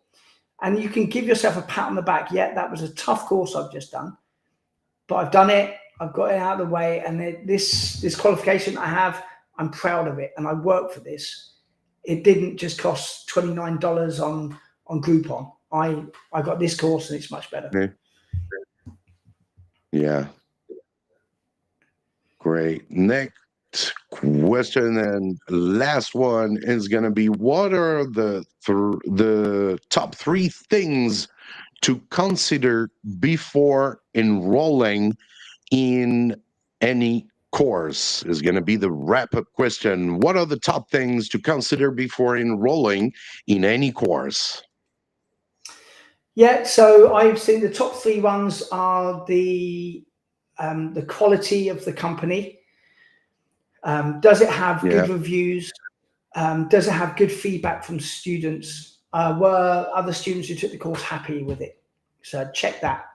S4: And you can give yourself a pat on the back. Yeah, that was a tough course I've just done, but I've done it. I've got it out of the way. And this qualification I have, I'm proud of it. And I work for this. It didn't just cost $29 on Groupon. I got this course and it's much better.
S2: Yeah. Great. Next question and last one is going to be, what are the top 3 things to consider before enrolling in any course? Is going to be the wrap-up question. What are the top things to consider before enrolling in any course?
S4: Yeah, so I've seen the top 3 ones are the quality of the company. Does it have good reviews? Does it have good feedback from students? Were other students who took the course happy with it? So check that.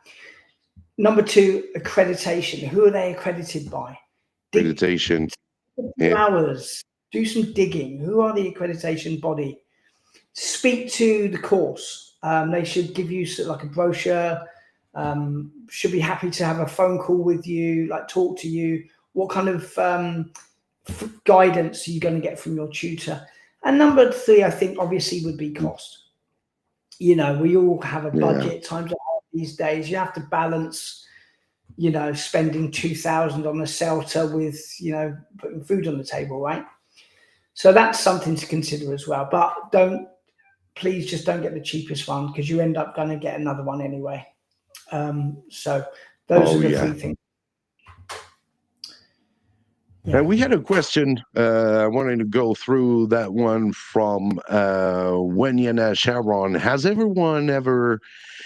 S4: Number 2, accreditation. Who are they accredited by?
S2: Accreditation.
S4: Hours. Do some digging. Who are the accreditation body? Speak to the course. They should give you like a brochure. Should be happy to have a phone call with you, like talk to you. What kind of guidance are you going to get from your tutor? And number 3, I think, obviously, would be cost. You know, we all have a budget. Times are hard these days. You have to balance, you know, spending $2,000 on a CELTA with, you know, putting food on the table, right? So that's something to consider as well. But please just don't get the cheapest one, because you end up going to get another one anyway. So those are the 3 things.
S2: Yeah. We had a question. I wanted to go through that one from Wenyana Sharon. Has everyone ever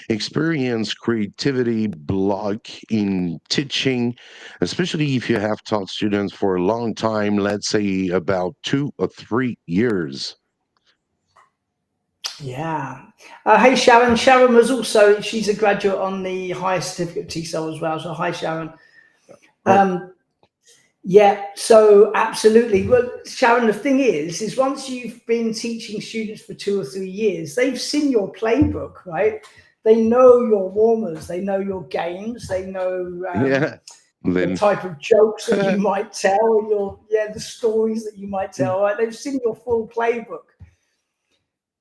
S2: experienced creativity block in teaching, especially if you have taught students for a long time, let's say about 2 or 3 years?
S4: Yeah. Hey, Sharon. Sharon was also, she's a graduate on the higher certificate TESOL as well. So hi, Sharon. Yeah, so absolutely. Well, Sharon, the thing is once you've been teaching students for 2 or 3 years, they've seen your playbook, right? They know your warmers, they know your games, they know the type of jokes that you might tell, the stories that you might tell, right? They've seen your full playbook.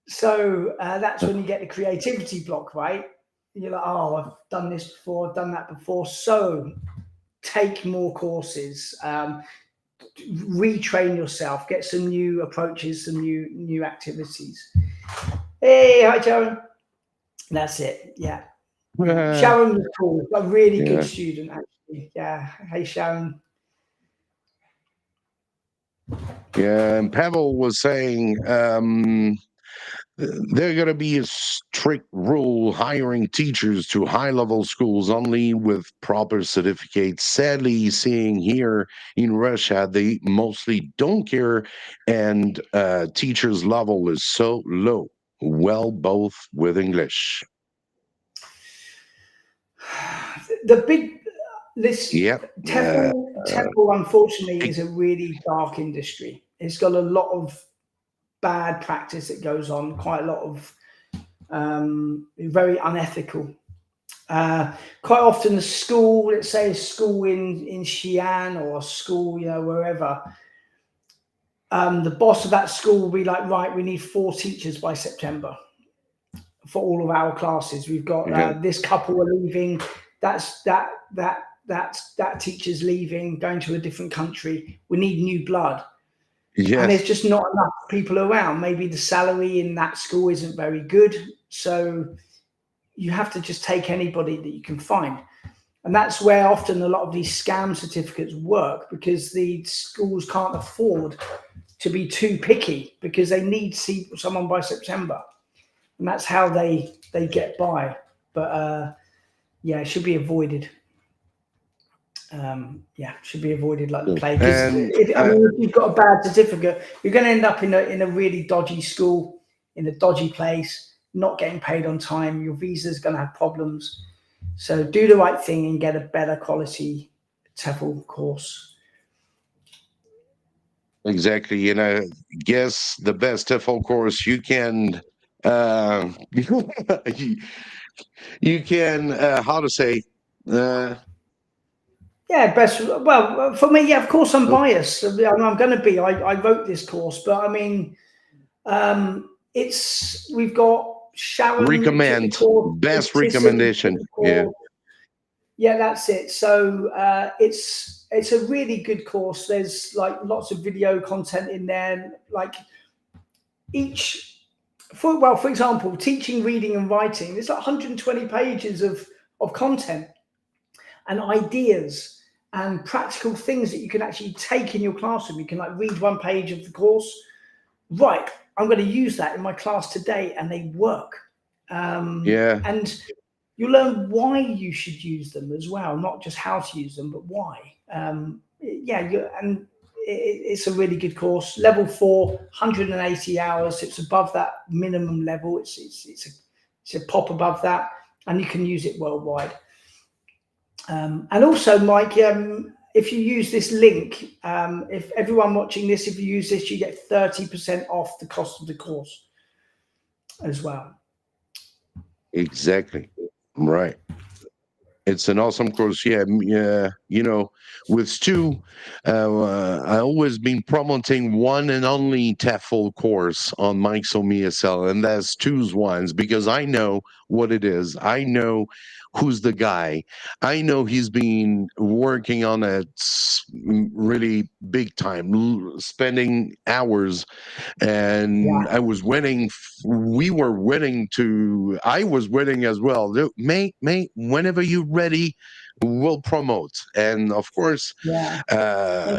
S4: So that's when you get the creativity block, right? You're like, oh, I've done this before, I've done that before. So take more courses, retrain yourself, get some new approaches, some new activities. Hey, hi, Sharon. That's it. Yeah. Sharon was cool, a really good student, actually. Yeah. Hey, Sharon.
S2: Yeah, and Pavel was saying there's going to be a strict rule hiring teachers to high-level schools only with proper certificates. Sadly, seeing here in Russia, they mostly don't care, and teachers' level is so low. Well, both with English.
S4: the big this
S2: Yep.
S4: TEFL unfortunately is a really dark industry. It's got a lot of bad practice that goes on, quite a lot of very unethical. Quite often the school, let's say a school in Xi'an or a school, you know, wherever, the boss of that school will be like, right, we need 4 teachers by September for all of our classes. We've got this couple are leaving, that teacher's leaving, going to a different country. We need new blood.
S2: Yes.
S4: And there's just not enough people around. Maybe the salary in that school isn't very good. So you have to just take anybody that you can find. And that's where often a lot of these scam certificates work, because the schools can't afford to be too picky, because they need to see someone by September. And that's how they get by. But yeah, it should be avoided. Should be avoided like the plague. Because if you've got a bad certificate, you're going to end up in a really dodgy school, in a dodgy place, not getting paid on time. Your visa's going to have problems. So do the right thing and get a better quality TEFL course.
S2: Exactly. You know, guess the best TEFL course you can. You can. How to say?
S4: Yeah, best. Well, for me, yeah, of course, I'm biased. I'm going to be. I wrote this course, but I mean, we've got Sharon.
S2: Recommend best recommendation.
S4: Yeah, that's it. So it's a really good course. There's like lots of video content in there. Like for example, teaching reading and writing. There's like 120 pages of content and ideas and practical things that you can actually take in your classroom. You can like read one page of the course. Right, I'm going to use that in my class today, and they work. And you learn why you should use them as well, not just how to use them, but why. It's a really good course. Level 4, 180 hours. It's above that minimum level. It's a pop above that, and you can use it worldwide. And also, Mike, if you use this link, if everyone watching this, if you use this, you get 30% off the cost of the course as well.
S2: Exactly. Right. It's an awesome course. Yeah. You know, with Stu, I always been promoting one and only TEFL course on Mike's Home ESL, and that's Stu's ones, because I know what it is. I know who's the guy. I know he's been working on it really big time, spending hours, and I was winning. We were winning to. I was winning as well. Mate, whenever you're ready, we'll promote. And of course,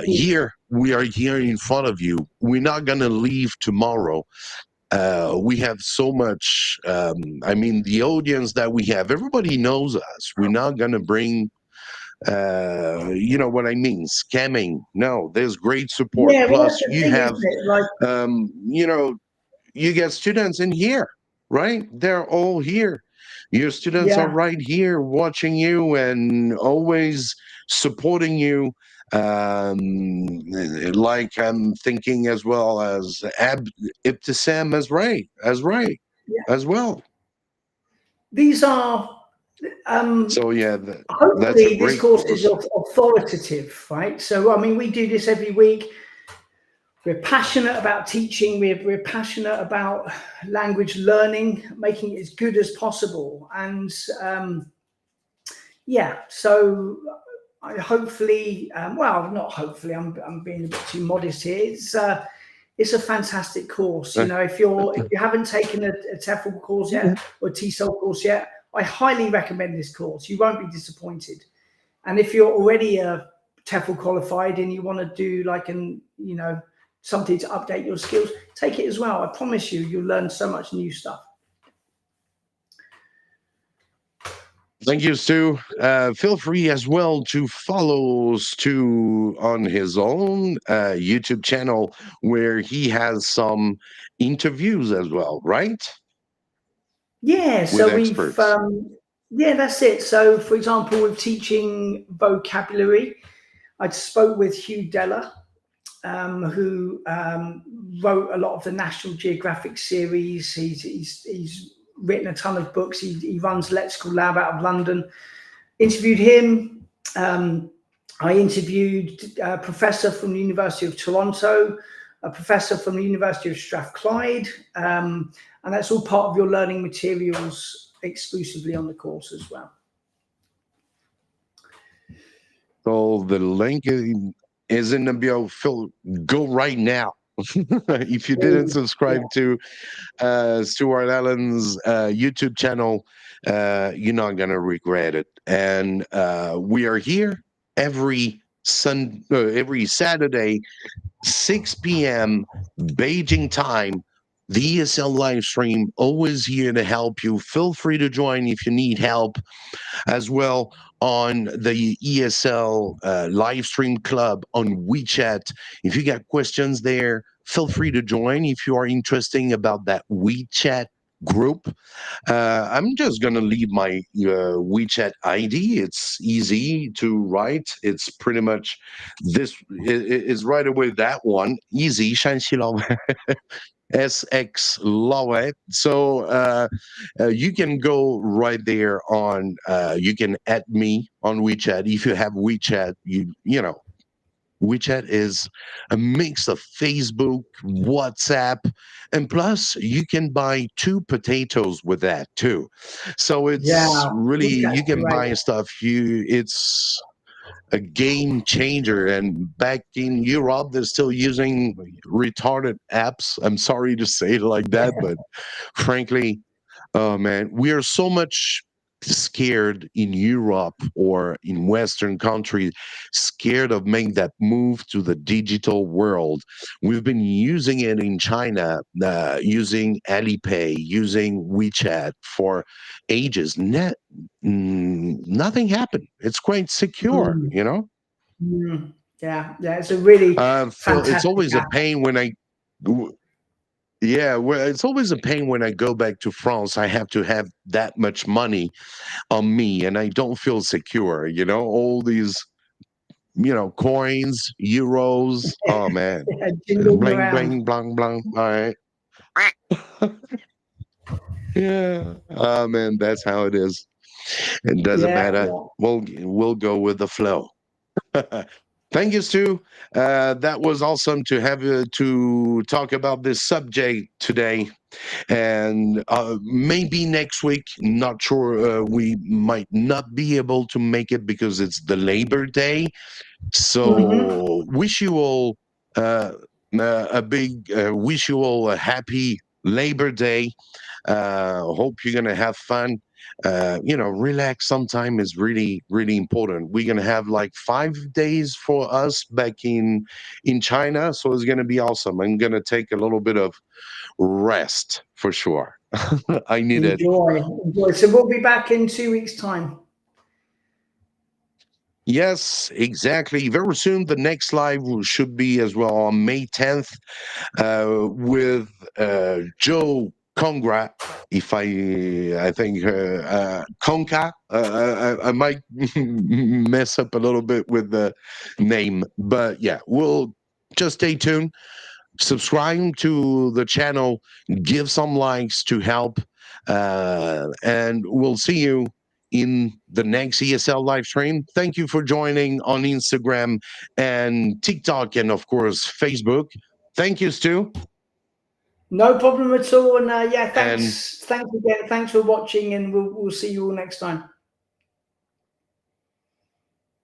S2: here we are here in front of you. We're not gonna leave tomorrow. We have so much. I mean, the audience that we have, everybody knows us. We're not gonna bring. You know what I mean? Scamming. No, there's great support.
S4: Yeah,
S2: Plus,
S4: well,
S2: you have, you know, you get students in here, right? They're all here. Your students are right here watching you and always supporting you. Like I'm thinking as well as Ibtisam as well.
S4: These are
S2: so yeah,
S4: hopefully this course is authoritative, right? So I mean, we do this every week. We're passionate about teaching. We're passionate about language learning, making it as good as possible. And so I hopefully, not hopefully, I'm being a bit too modest here. It's a fantastic course. You know, if you haven't taken a TEFL course yet or a TESOL course yet, I highly recommend this course. You won't be disappointed. And if you're already a TEFL qualified and you want to do like something to update your skills, take it as well. I promise you'll learn so much new stuff.
S2: Thank you, Stu. Feel free as well to follow Stu on his own YouTube channel, where he has some interviews as well, right?
S4: Yeah, so we've Yeah, that's it. So, for example, with teaching vocabulary, I spoke with Hugh Deller, who wrote a lot of the National Geographic series. He's written a ton of books. He runs Lexical Lab out of London. Interviewed him. I interviewed a professor from the University of Toronto, a professor from the University of Strathclyde, and that's all part of your learning materials exclusively on the course as well.
S2: So the link is in the bio. Phil, go right now. If you didn't subscribe to Stuart Allen's YouTube channel, you're not gonna regret it. And we are here every every Saturday, 6 p.m. Beijing time. The ESL live stream, always here to help you. Feel free to join if you need help as well on the ESL live stream club on WeChat. If you got questions there, feel free to join if you are interested about that WeChat group. I'm just going to leave my WeChat ID. It's easy to write. It's pretty much this is right away that one. Easy. 山西老外 SX Lowe. So you can go right there on, you can add me on WeChat. If you have WeChat, you know, WeChat is a mix of Facebook, WhatsApp, and plus you can buy 2 potatoes with that too. So it's really, you can buy stuff. It's a game changer. And back in Europe, they're still using retarded apps. I'm sorry to say it like that, but frankly, oh man, we are so much scared in Europe or in Western countries, scared of making that move to the digital world. We've been using it in China, using Alipay, using WeChat for ages. Nothing happened. It's quite secure, you know?
S4: Yeah, it's a really
S2: Phil, it's
S4: fantastic
S2: always a
S4: app.
S2: pain when yeah, well, it's always a pain when I go back to France. I have to have that much money on me, and I don't feel secure. You know, all these, coins, euros. Oh man,
S4: Jingling
S2: bling,
S4: around.
S2: bling, blang, blang. All right. Yeah. Oh man, that's how it is. It doesn't matter.
S4: Yeah.
S2: We'll go with the flow. Thank you, Stu. That was awesome to have to talk about this subject today. And maybe next week, not sure, we might not be able to make it because it's the Labor Day. So wish you all wish you all a happy Labor Day. Hope you're gonna have fun. Relax sometime is really, really important. We're gonna have like 5 days for us back in China, so it's gonna be awesome. I'm gonna take a little bit of rest for sure. I need it.
S4: Enjoy. So we'll be back in 2 weeks' time.
S2: Yes, exactly. Very soon, the next live should be as well on May 10th with Joe Congra. If I think Conca. I might mess up a little bit with the name, but yeah, we'll just stay tuned. Subscribe to the channel, give some likes to help, and we'll see you in the next ESL live stream. Thank you for joining on Instagram and TikTok and, of course, Facebook. Thank you, Stu.
S4: No problem at all. And thanks again. Thanks for watching, and we'll see you all next time.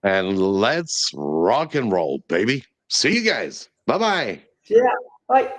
S2: And let's rock and roll, baby. See you guys. Bye-bye.
S4: Yeah. Bye.